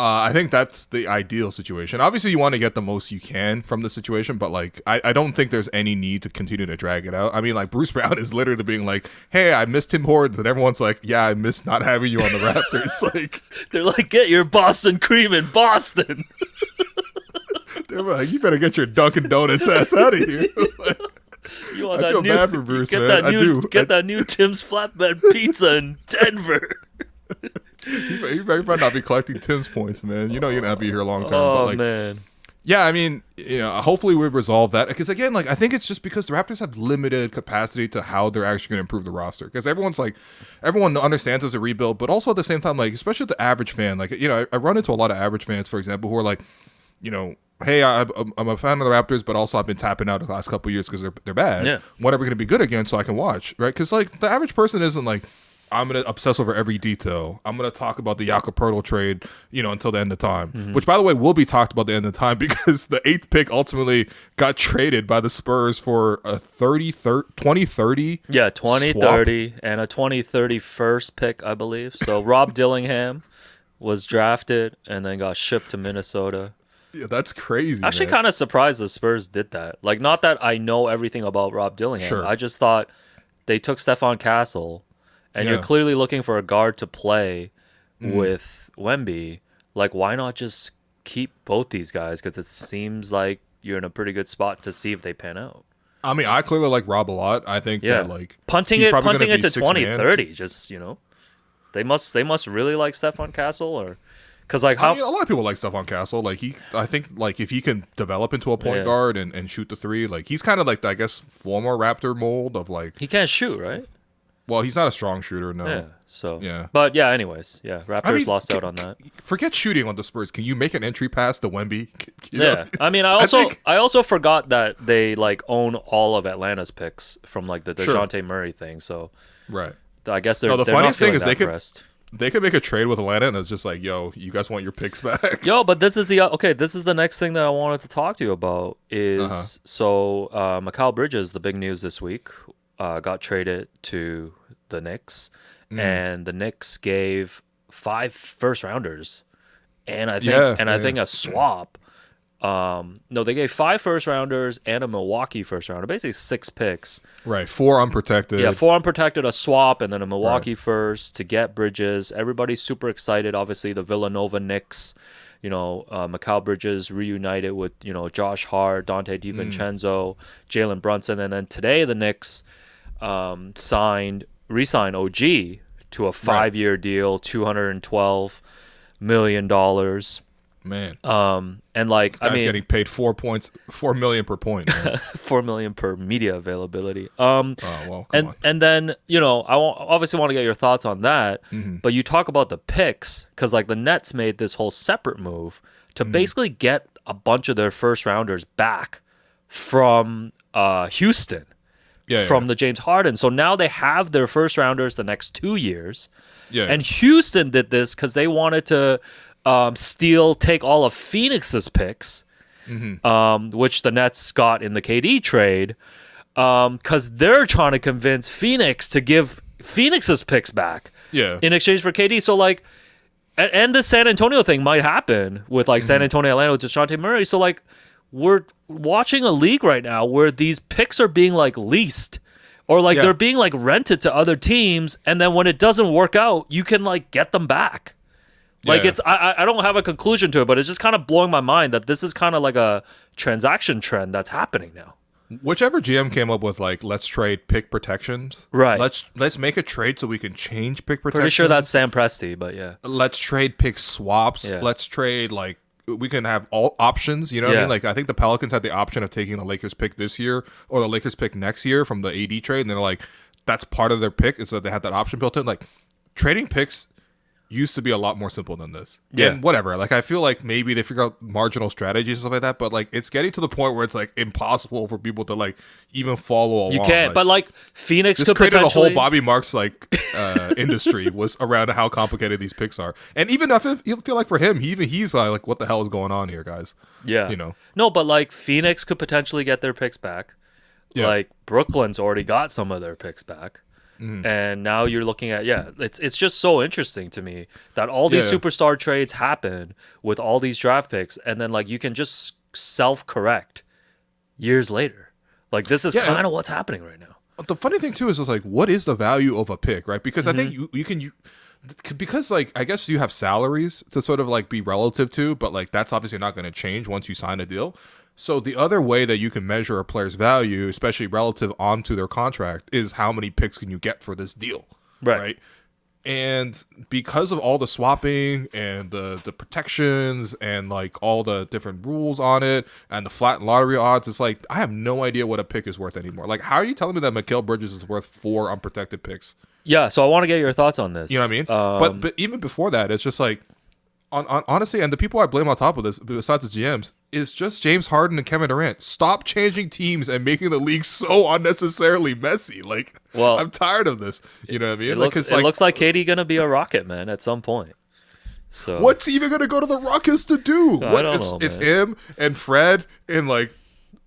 I think that's the ideal situation. Obviously, you want to get the most you can from the situation, but like, I don't think there's any need to continue to drag it out. I mean, like, Bruce Brown is literally being like, "Hey, I missed Tim Hortons," and everyone's like, "Yeah, I missed not having you on the Raptors." Like, they're like, "Get your Boston cream in Boston." They're like, "You better get your Dunkin' Donuts ass out of here." Like, you want I feel bad for Bruce, man. Get that new Tim's flatbread pizza in Denver. You better not be collecting Tim's points, man. You know you're gonna be here long term. Oh, but like, man. Yeah, I mean, hopefully we resolve that, because again, like, I think it's just because the Raptors have limited capacity to how they're actually going to improve the roster. Because everyone understands it's a rebuild, but also at the same time, like, especially the average fan, like, I run into a lot of average fans, for example, who are like, hey, I'm a fan of the Raptors, but also I've been tapping out the last couple of years because they're bad. Yeah. When are we going to be good again so I can watch, right? Because like the average person isn't like, I'm going to obsess over every detail. I'm going to talk about the Jakob Poeltl trade, until the end of time, which, by the way, will be talked about the end of time because the 8th pick ultimately got traded by the Spurs for a 2030. Yeah, 2030 and a 2030 first pick, I believe. So Rob Dillingham was drafted and then got shipped to Minnesota. Yeah, that's crazy. Actually, kind of surprised the Spurs did that. Like, not that I know everything about Rob Dillingham. Sure. I just thought they took Stephon Castle. And you're clearly looking for a guard to play with Wemby. Like, why not just keep both these guys? Because it seems like you're in a pretty good spot to see if they pan out. I mean, I clearly like Rob a lot. I think that like punting it to 2030. Just they must really like Stephon Castle, or because like a lot of people like Stephon Castle. Like I think like if he can develop into a point guard and shoot the three, like he's kind of like I guess former Raptor mold of like he can't shoot, right? Well, he's not a strong shooter, no. Yeah, so... Yeah. But, yeah, anyways. Yeah, Raptors lost out on that. Forget shooting on the Spurs. Can you make an entry pass to Wemby? Yeah. I mean, I also forgot that they, like, own all of Atlanta's picks from, like, the DeJounte Murray thing, so... Right. I guess they're the they're funniest not thing is pressed. they could make a trade with Atlanta, and it's just like, yo, you guys want your picks back? Yo, but this is the next thing that I wanted to talk to you about is... So, Mikal Bridges, the big news this week, got traded to... the Knicks, and the Knicks gave 5 first rounders, and I think a swap. No, they gave 5 first rounders and a Milwaukee first rounder, basically 6 picks. Right, 4 unprotected. Yeah, 4 unprotected, a swap, and then a Milwaukee first to get Bridges. Everybody's super excited. Obviously, the Villanova Knicks. Mikal Bridges reunited with Josh Hart, Dante DiVincenzo, Jalen Brunson, and then today the Knicks re-signed OG to a 5-year deal, $212 million. Man. And like, this guy's getting paid $4 million per point. $4 million per media availability. Well, come on. And then, I obviously want to get your thoughts on that, but you talk about the picks, because like the Nets made this whole separate move to basically get a bunch of their first rounders back from Houston. From the James Harden. So now they have their first rounders the next 2 years. Yeah. And Houston did this because they wanted to take all of Phoenix's picks, which the Nets got in the KD trade, because they're trying to convince Phoenix to give Phoenix's picks back in exchange for KD. So like, and the San Antonio thing might happen with like San Antonio, Atlanta with DeJounte Murray. So like, we're watching a league right now where these picks are being like leased, or like they're being like rented to other teams, and then when it doesn't work out, you can like get them back. Like Yeah. I don't have a conclusion to it, but it's just kind of blowing my mind that this is kind of like a transaction trend that's happening now. Whichever GM came up with like, let's trade pick protections. Right. Let's make a trade so we can change pick protections. Pretty sure that's Sam Presti, but yeah. Let's trade pick swaps. Yeah. Let's trade like we can have all options. You know what I Yeah. mean? Like I think the Pelicans had the option of taking the Lakers pick this year or the Lakers pick next year from the AD trade, and they're like, that's part of their pick is that they had that option built in. Like trading picks used to be a lot more simple than this. Yeah. And whatever. Like I feel like maybe they figure out marginal strategies and stuff like that, but like it's getting to the point where it's like impossible for people to like even follow along. You can't, like, but like Phoenix this could created a potentially whole Bobby Marks like industry was around how complicated these picks are. And even if you feel like for him, he's like, what the hell is going on here, guys? Yeah. You know. No, but like Phoenix could potentially get their picks back. Yeah. Like Brooklyn's already got some of their picks back. And now you're looking at it's just so interesting to me that all these Yeah. superstar trades happen with all these draft picks, and then like you can just self-correct years later. Like this is Yeah, kind of what's happening right now. The funny thing too is like, what is the value of a pick, right? Because I think Mm-hmm. you can because like I guess you have salaries to sort of like be relative to, but like that's obviously not going to change once you sign a deal. So the other way that you can measure a player's value, especially relative onto their contract, is how many picks can you get for this deal, Right. And because of all the swapping and the protections and like all the different rules on it and the flat lottery odds, it's like I have no idea what a pick is worth anymore. Like, how are you telling me that Mikal Bridges is worth 4 unprotected picks? Yeah, so I want to get your thoughts on this. You know what I mean? But even before that, it's just like on honestly, and the people I blame on top of this, besides the GMs, is just James Harden and Kevin Durant. Stop changing teams and making the league so unnecessarily messy. Like, Well, I'm tired of this. You know what I mean? It Like, looks, 'cause, it looks like KD gonna be a Rocket, man, at some point. So what's he even gonna go to the Rockets to do? I don't know, It's man. him and Fred and like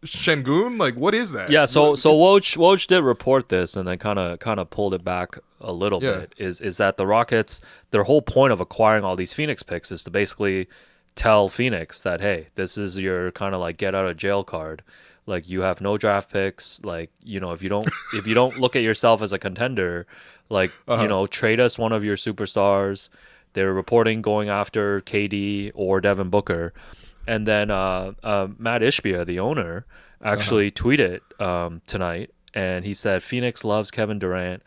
Şengün. Like, what is that? Yeah, so Woj did report this and then kind of pulled it back a little Yeah. bit. Is that the Rockets? Their whole point of acquiring all these Phoenix picks is to basically tell Phoenix that, hey, this is your kind of like get out of jail card. Like you have no draft picks. Like, you know, if you don't look at yourself as a contender, like you know, trade us one of your superstars. They're reporting going after KD or Devin Booker. And then Matt Ishbia, the owner, actually tweeted tonight, and he said Phoenix loves Kevin Durant,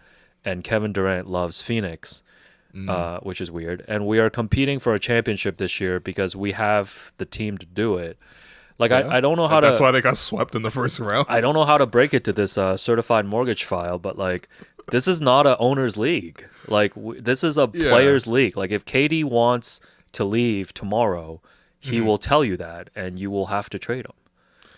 and Kevin Durant loves Phoenix, which is weird. And we are competing for a championship this year because we have the team to do it. Like I don't know how That's to. why they got swept in the first round. I don't know how to break it to this certified mortgage file, but like this is not a owner's league. Like this is a players' league. Like if KD wants to leave tomorrow, he will tell you that, and you will have to trade him.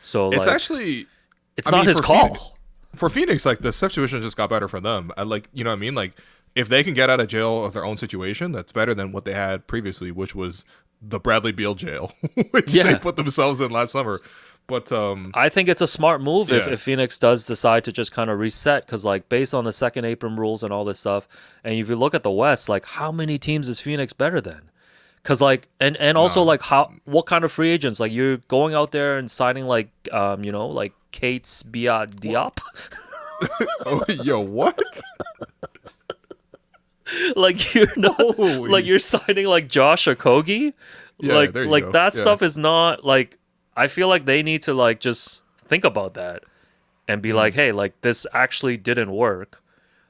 So It's like, actually, it's I not mean, his for call. Phoenix, for Phoenix, like the situation just got better for them. I like, you know what I mean? Like if they can get out of jail of their own situation, that's better than what they had previously, which was the Bradley Beal jail, which they put themselves in last summer. But I think it's a smart move Yeah. if Phoenix does decide to just kind of reset, because like based on the second apron rules and all this stuff, and if you look at the West, like how many teams is Phoenix better than? Because like and also like what kind of free agents, like you're going out there and signing like you know, like Kate's Biat Diop. oh, yo, what? Like you're not Holy. like you're signing like Josh Okogie. Yeah, like there you like go. that Yeah. stuff is not like, I feel like they need to like just think about that and be like, hey, like this actually didn't work.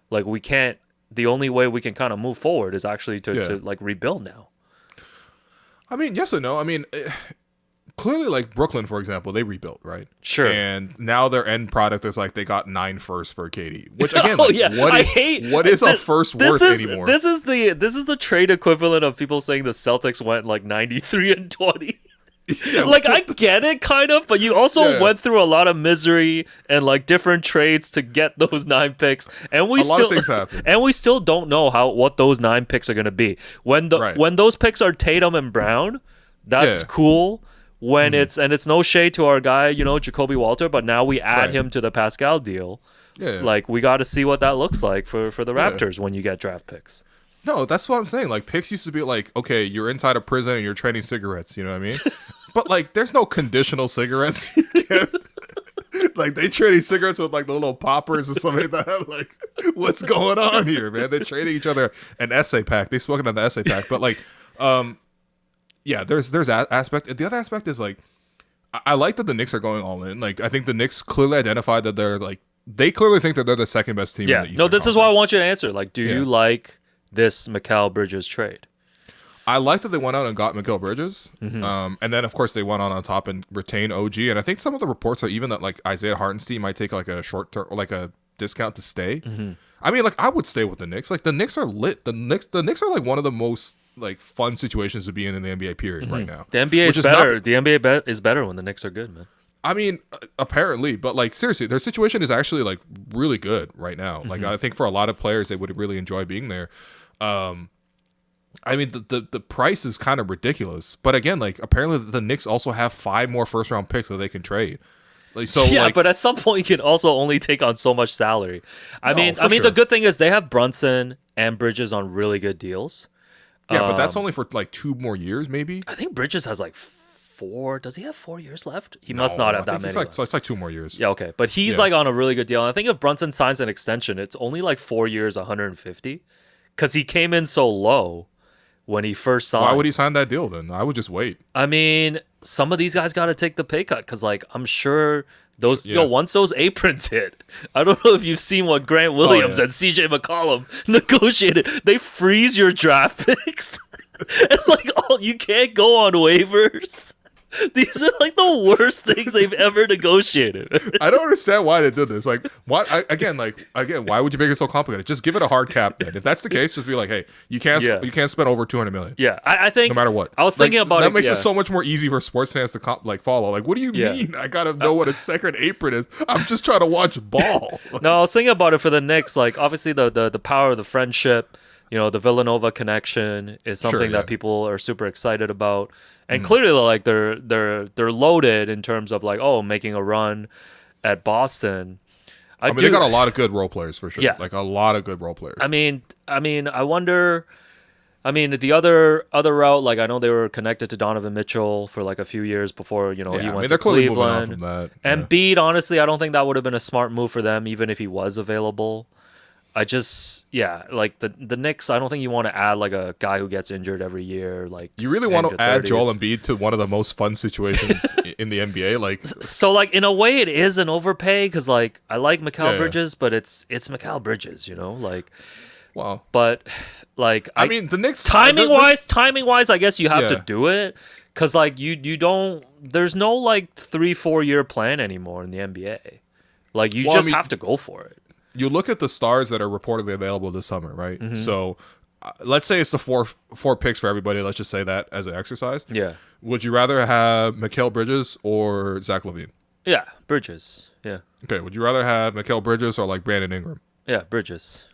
Like we can't, the only way we can kind of move forward is actually to like rebuild now. I mean, yes and no. I mean, clearly, like Brooklyn, for example, they rebuilt, right? Sure. And now their end product is like they got 9 firsts for KD, which again, Oh, like, yeah. what is a first worth anymore? This is the trade equivalent of people saying the Celtics went like 93-20. Yeah, Like I get it kind of, but you also went through a lot of misery and like different trades to get those 9 picks, and we A lot of things happen. and we still don't know what those 9 picks are going to be. When those picks are Tatum and Brown, that's cool. When it's no shade to our guy, you know, Jacoby Walter, but now we add him to the Pascal deal. Yeah. Like we got to see what that looks like for the Raptors when you get draft picks. No, that's what I'm saying. Like picks used to be like, okay, you're inside a prison and you're trading cigarettes. You know what I mean? But like, there's no conditional cigarettes. Like they trading cigarettes with like the little poppers and something like that. Like, what's going on here, man? They're trading each other an essay pack. They smoking on the essay pack, but like, yeah, there's that aspect. The other aspect is like, I like that the Knicks are going all in. Like, I think the Knicks clearly identified that they're like, they clearly think that they're the second best team. Yeah, in the Eastern no, this Conference. is what I want you to answer. Like, do you like this Mikal Bridges trade? I like that they went out and got Mikal Bridges, and then of course they went on top and retained OG. And I think some of the reports are even that like Isaiah Hartenstein might take like a short term, like a discount to stay. I mean, like I would stay with the Knicks. Like the Knicks are lit. The Knicks are like one of the most like fun situations to be in the NBA period right now. The NBA is better. The NBA is better when the Knicks are good, man. I mean, apparently, but like seriously, their situation is actually like really good right now. Like I think for a lot of players, they would really enjoy being there. I mean, the price is kind of ridiculous, but again, like apparently the Knicks also have 5 more first round picks that they can trade. Like, so yeah, like, but at some point you can also only take on so much salary. I mean, sure. the good thing is they have Brunson and Bridges on really good deals. Yeah, but that's only for like 2 more years, maybe. I think Bridges has like 4. Does he have 4 years left? He must not have that many. So it's like 2 more years. Yeah, okay, but he's like on a really good deal. And I think if Brunson signs an extension, it's only like 4 years, 150, because he came in so low when he first signed. Why would he sign that deal then? I would just wait. I mean, some of these guys got to take the pay cut because, like, I'm sure those once those aprons hit, I don't know if you've seen what Grant Williams and CJ McCollum negotiated. They freeze your draft picks, and like, you can't go on waivers. These are like the worst things they've ever negotiated. I don't understand why they did this. Like, what? Again, why would you make it so complicated? Just give it a hard cap. Then, if that's the case, just be like, hey, you can't spend over $200 million. Yeah, I think no matter what. I was thinking about that it. makes it so much more easy for sports fans to follow. Like, what do you mean? I gotta know what a second apron is. I'm just trying to watch ball. No, I was thinking about it for the Knicks. Like, obviously, the power of the friendship. You know, the Villanova connection is something that people are super excited about, and clearly, like they're loaded in terms of like making a run at Boston. I mean, they got a lot of good role players for sure. Yeah. Like a lot of good role players. I mean, I wonder. I mean, the other route, like I know they were connected to Donovan Mitchell for like a few years before he went to Cleveland. From that. And Embiid, honestly, I don't think that would have been a smart move for them, even if he was available. I just, like the Knicks, I don't think you want to add like a guy who gets injured every year. Like you really want to add Joel Embiid to one of the most fun situations in the NBA. Like, so like in a way it is an overpay because like I like Mikal Bridges, but it's Mikal Bridges, you know, like. Wow. But like I mean the Knicks timing wise, I guess you have to do it because like you don't. There's no like 3-4 year plan anymore in the NBA. Like you have to go for it. You look at the stars that are reportedly available this summer, right? So let's say it's the four picks for everybody. Let's just say that as an exercise. Yeah. Would you rather have Mikal Bridges or Zach LaVine? Yeah, Bridges. Yeah. Okay. Would you rather have Mikal Bridges or like Brandon Ingram? Yeah, Bridges.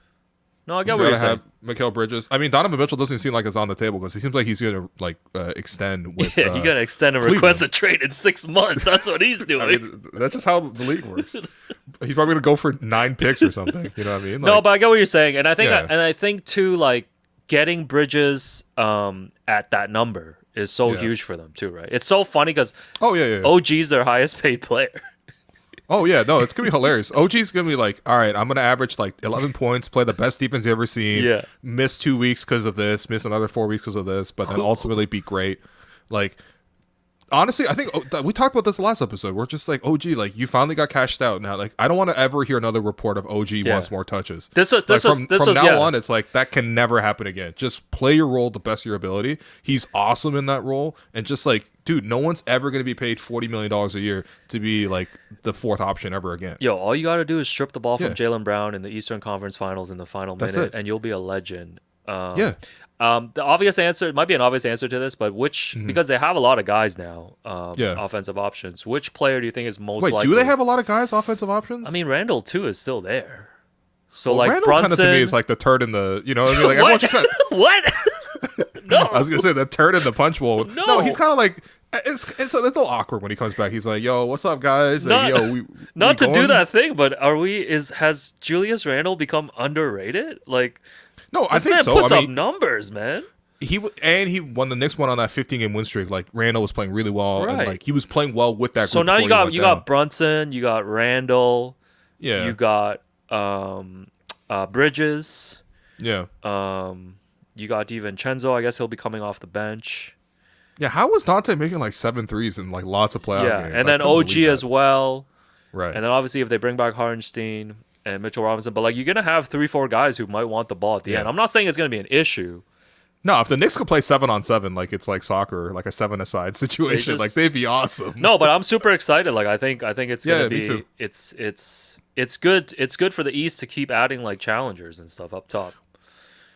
No, I get what you're saying. Mikal Bridges. I mean, Donovan Mitchell doesn't seem like it's on the table because he seems like he's going to like extend with. Yeah, he's going to extend and request a trade in 6 months. That's what he's doing. I mean, that's just how the league works. He's probably going to go for 9 picks or something. You know what I mean? Like, no, but I get what you're saying, and I think, I think too, like getting Bridges at that number is so huge for them too, right? It's so funny because OG's their highest paid player. Oh, yeah. No, it's going to be hilarious. OG's going to be like, all right, I'm going to average like 11 points, play the best defense you've ever seen, miss 2 weeks because of this, miss another 4 weeks because of this, but then ultimately be great. Like, honestly, I think we talked about this last episode. We're just like, OG, like, you finally got cashed out now. Like, I don't want to ever hear another report of OG wants more touches. From now on, it's like, that can never happen again. Just play your role the best of your ability. He's awesome in that role. And just like, dude, no one's ever going to be paid $40 million a year to be like the 4th option ever again. Yo, all you got to do is strip the ball from Jaylen Brown in the Eastern Conference Finals in the final minute, and you'll be a legend. The obvious answer, it might be an obvious answer to this, but because they have a lot of guys now, offensive options, which player do you think is most likely? Do they have a lot of guys offensive options? I mean, Randall too is still there. So like Randall Brunson kind of to me is like the turd in the, you know what I mean? Like everyone just said, what? No. I was gonna say the turd in the punch bowl. No, he's kind of like it's a little awkward when he comes back. He's like, "Yo, what's up, guys?" Like, not to do that thing, but has Julius Randle become underrated? Like, no, I think man so. puts up numbers, man. he won the Knicks one on that 15-game win streak. Like Randall was playing really well, and Right. like he was playing well with that group. So now before he went you down. got Brunson, you got Randall, Yeah. you got Bridges, Yeah. you got DiVincenzo. I guess he'll be coming off the bench. Yeah. How was Dante making like 7 threes in like lots of playoff Yeah, games? and I then couldn't OG believe as that. well. Right. And then obviously if they bring back Hardenstein and Mitchell Robinson, but like you're gonna have 3-4 guys who might want the ball at the end. I'm not saying it's gonna be an issue. No, if the Knicks could play 7-on-7, like it's like soccer, like a 7-a-side situation, like they'd be awesome. No, but I'm super excited. Like I think it's gonna me be too. it's good. It's good for the East to keep adding like challengers and stuff up top.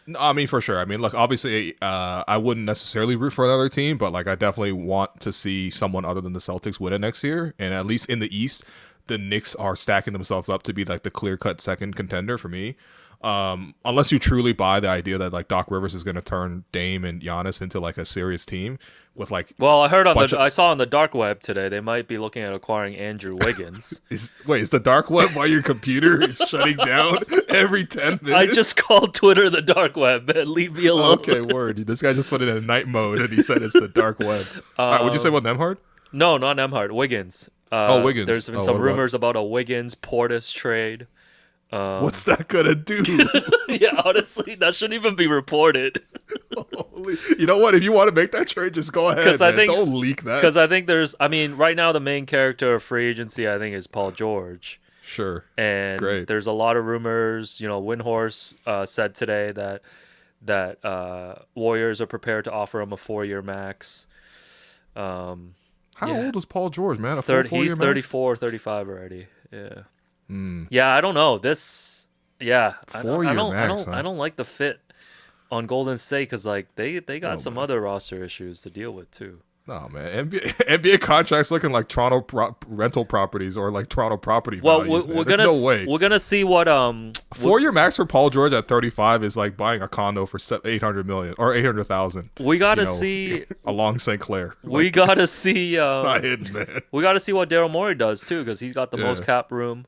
No, I mean, for sure. I mean, look, obviously, I wouldn't necessarily root for another team, but like I definitely want to see someone other than the Celtics win it next year. And at least in the East, the Knicks are stacking themselves up to be like the clear-cut second contender for me. Unless you truly buy the idea that like Doc Rivers is going to turn Dame and Giannis into like a serious team with like. Well, I heard I saw on the dark web today they might be looking at acquiring Andrew Wiggins. Is the dark web why your computer is shutting down every 10 minutes? I just called Twitter the dark web. Man, leave me alone. Okay, word. This guy just put it in night mode and he said it's the dark web. All right, would you say what Nemhard? No, not Nemhard. Wiggins. Wiggins. There's been Oh, some what about- rumors about a Wiggins Portis trade. What's that gonna do? Yeah, honestly, that shouldn't even be reported. You know what? If you want to make that trade, just go ahead. Because I man. think Don't leak that. Because I think right now the main character of free agency I think is Paul George. Sure. And Great. there's a lot of rumors. You know, Windhorse said today that Warriors are prepared to offer him a 4-year max. How old is Paul George, man? He's 34, 35 already. Yeah. Yeah, I don't know. I don't like the fit on Golden State because like they got some other roster issues to deal with too. No, man. NBA contracts looking like Toronto rental properties or like Toronto property values. No way. We're gonna see what 4-year max for Paul George at 35 is like buying a condo for $800 million or $800,000. We gotta see along St. Clair. We gotta see. It's not hidden, man. We gotta see what Daryl Morey does too because he's got the most cap room.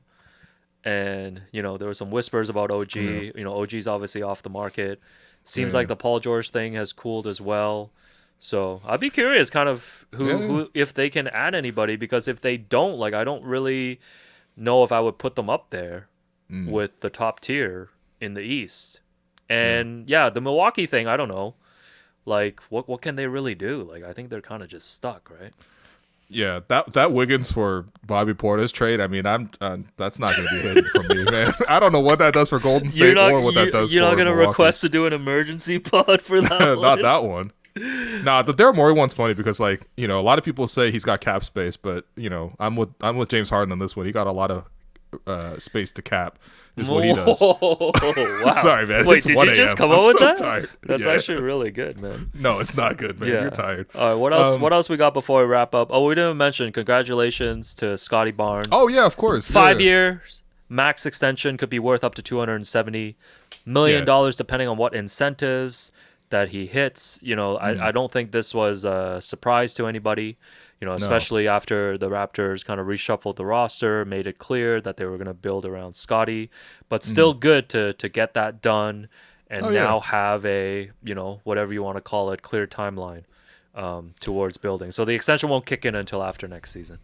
And there were some whispers about OG. OG's obviously off the market. Seems like the Paul George thing has cooled as well. So I'd be curious, kind of who if they can add anybody, because if they don't, like I don't really know if I would put them up there with the top tier in the East. And the Milwaukee thing, I don't know. Like what can they really do? Like I think they're kind of just stuck, right? Yeah, that Wiggins for Bobby Portis trade. I mean, that's not going to be hidden from me, man. I don't know what that does for Golden State or what that does. You're not going to request to do an emergency pod for that one. Not that one. Nah, the Daryl Morey one's funny because like a lot of people say he's got cap space, but I'm with James Harden on this one. He got a lot of space to cap. Is what he does. Wow. Sorry, man. Wait, It's did 1 you just a.m. come I'm up with so that? Tired. That's actually really good, man. No, it's not good, man. Yeah. You're tired. All right, what else? What else we got before we wrap up? Oh, we didn't mention congratulations to Scotty Barnes. Oh yeah, of course. 5 years, max extension could be worth up to $270 million depending on what incentives that he hits. I don't think this was a surprise to anybody. Especially after the Raptors kind of reshuffled the roster, made it clear that they were going to build around Scotty, but still good to get that done and now have a, whatever you want to call it, clear timeline towards building. So the extension won't kick in until after next season.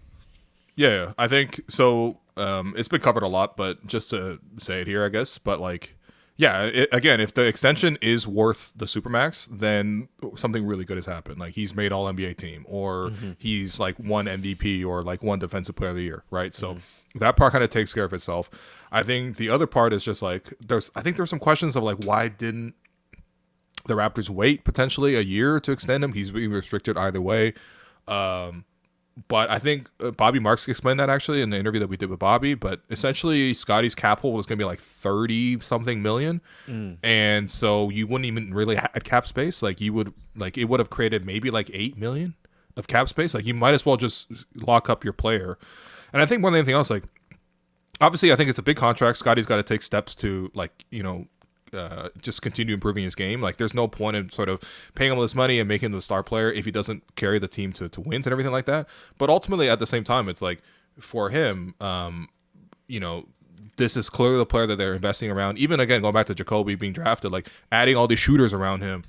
Yeah, I think so. It's been covered a lot, but just to say it here, I guess. But like, again, if the extension is worth the supermax, then something really good has happened. Like he's made All NBA team, or he's like won MVP, or like won Defensive Player of the Year, right? So that part kind of takes care of itself. I think the other part is just like there's some questions of like why didn't the Raptors wait potentially a year to extend him? He's being restricted either way. But I think Bobby Marks explained that actually in the interview that we did with Bobby. But essentially, Scotty's cap hold was going to be like 30-something million, and so you wouldn't even really have cap space. Like it would have created maybe like 8 million of cap space. Like you might as well just lock up your player. And I think more than anything else, like obviously, I think it's a big contract. Scotty's got to take steps to just continue improving his game. Like there's no point in sort of paying him this money and making him a star player if he doesn't carry the team to wins and everything like that. But ultimately at the same time, it's like for him, this is clearly the player that they're investing around. Even again, going back to Jacoby being drafted, like adding all these shooters around him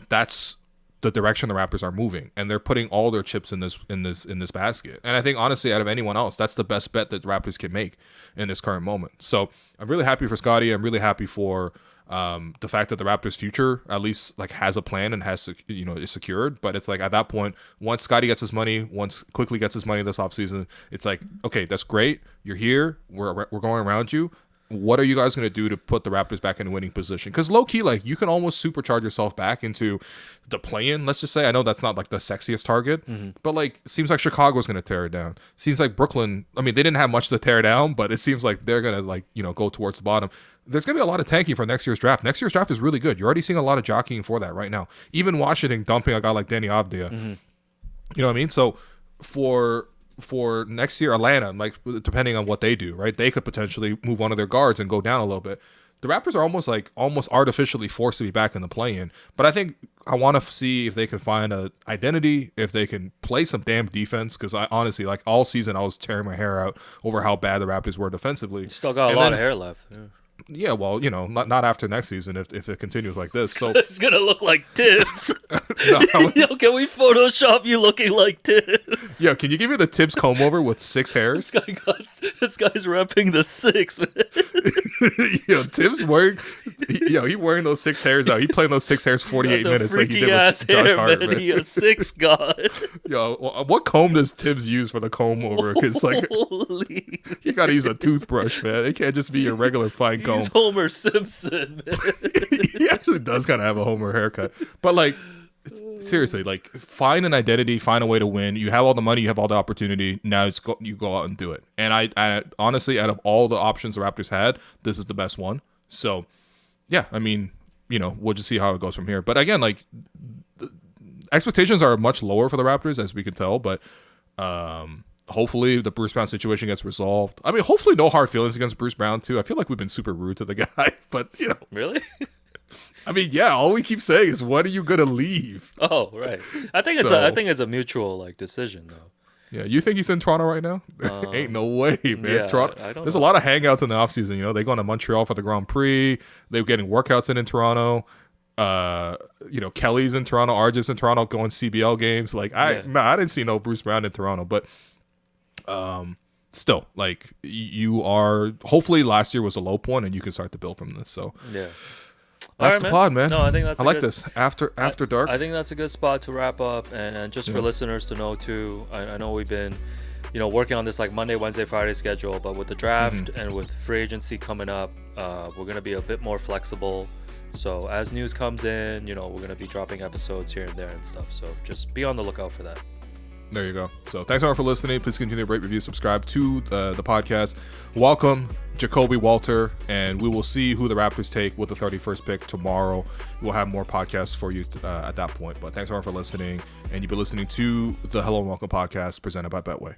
that's the direction the Raptors are moving, and they're putting all their chips in this basket. And I think honestly, out of anyone else, that's the best bet that the Raptors can make in this current moment. So I'm really happy for Scottie. I'm really happy for the fact that the Raptors' future at least like has a plan and has is secured. But it's like at that point, once Scottie gets his money, once Quickly gets his money this offseason, it's like, okay, that's great. You're here. We're going around you. What are you guys going to do to put the Raptors back in a winning position? Because low-key, like, you can almost supercharge yourself back into the play-in, let's just say. I know that's not, like, the sexiest target, but, like, it seems like Chicago's going to tear it down. Seems like Brooklyn, I mean, they didn't have much to tear down, but it seems like they're going to, like, go towards the bottom. There's going to be a lot of tanking for next year's draft. Next year's draft is really good. You're already seeing a lot of jockeying for that right now. Even Washington dumping a guy like Danny Avdija. You know what I mean? So, for next year, Atlanta, like depending on what they do, right? They could potentially move one of their guards and go down a little bit. The Raptors are almost artificially forced to be back in the play-in. But I think I want to see if they can find an identity, if they can play some damn defense. Because I honestly, like all season, I was tearing my hair out over how bad the Raptors were defensively. You still got a lot of hair left. Yeah, well, not after next season if it continues like this. So it's gonna look like Tibbs. Yo, can we Photoshop you looking like Tibbs? Yo, can you give me the Tibbs comb over with 6 hairs? This guy's repping the 6, man. Yo, Tibbs he wearing those 6 hairs out. He playing those 6 hairs 48 minutes like he did with Josh Hart, man. He a 6 god. Yo, what comb does Tibbs use for the comb over? Because like, you gotta use a toothbrush, man. It can't just be your regular fine comb. He's Homer Simpson, man. He actually does kind of have a Homer haircut. But like, seriously, like, find an identity, find a way to win. You have all the money, you have all the opportunity. Now you go out and do it. And I honestly, out of all the options the Raptors had, this is the best one. So, yeah, I mean, we'll just see how it goes from here. But again, like, expectations are much lower for the Raptors, as we can tell. But hopefully the Bruce Brown situation gets resolved. I mean, hopefully no hard feelings against Bruce Brown, too. I feel like we've been super rude to the guy. But, Really? I mean, yeah, all we keep saying is, when are you going to leave? Oh, right. I think it's a mutual, like, decision, though. Yeah, you think he's in Toronto right now? Ain't no way, man. Yeah, Toronto, there's a lot of hangouts in the offseason. They going to Montreal for the Grand Prix. They're getting workouts in Toronto. Kelly's in Toronto. RJ's in Toronto going CBL games. Like, I didn't see no Bruce Brown in Toronto. But still, like, you are, hopefully last year was a low point and you can start to build from this. So yeah. That's the pod, man. No, I think that's. I like this after dark. I think that's a good spot to wrap up, and just for listeners to know too. I know we've been, working on this like Monday, Wednesday, Friday schedule, but with the draft and with free agency coming up, we're gonna be a bit more flexible. So as news comes in, we're gonna be dropping episodes here and there and stuff. So just be on the lookout for that. There you go. So thanks everyone for listening. Please continue to rate, review, subscribe to the podcast. Welcome Jacoby Walter, and we will see who the Raptors take with the 31st pick tomorrow. We'll have more podcasts for you at that point. But thanks everyone for listening, and you've been listening to the Hello and Welcome podcast presented by Betway.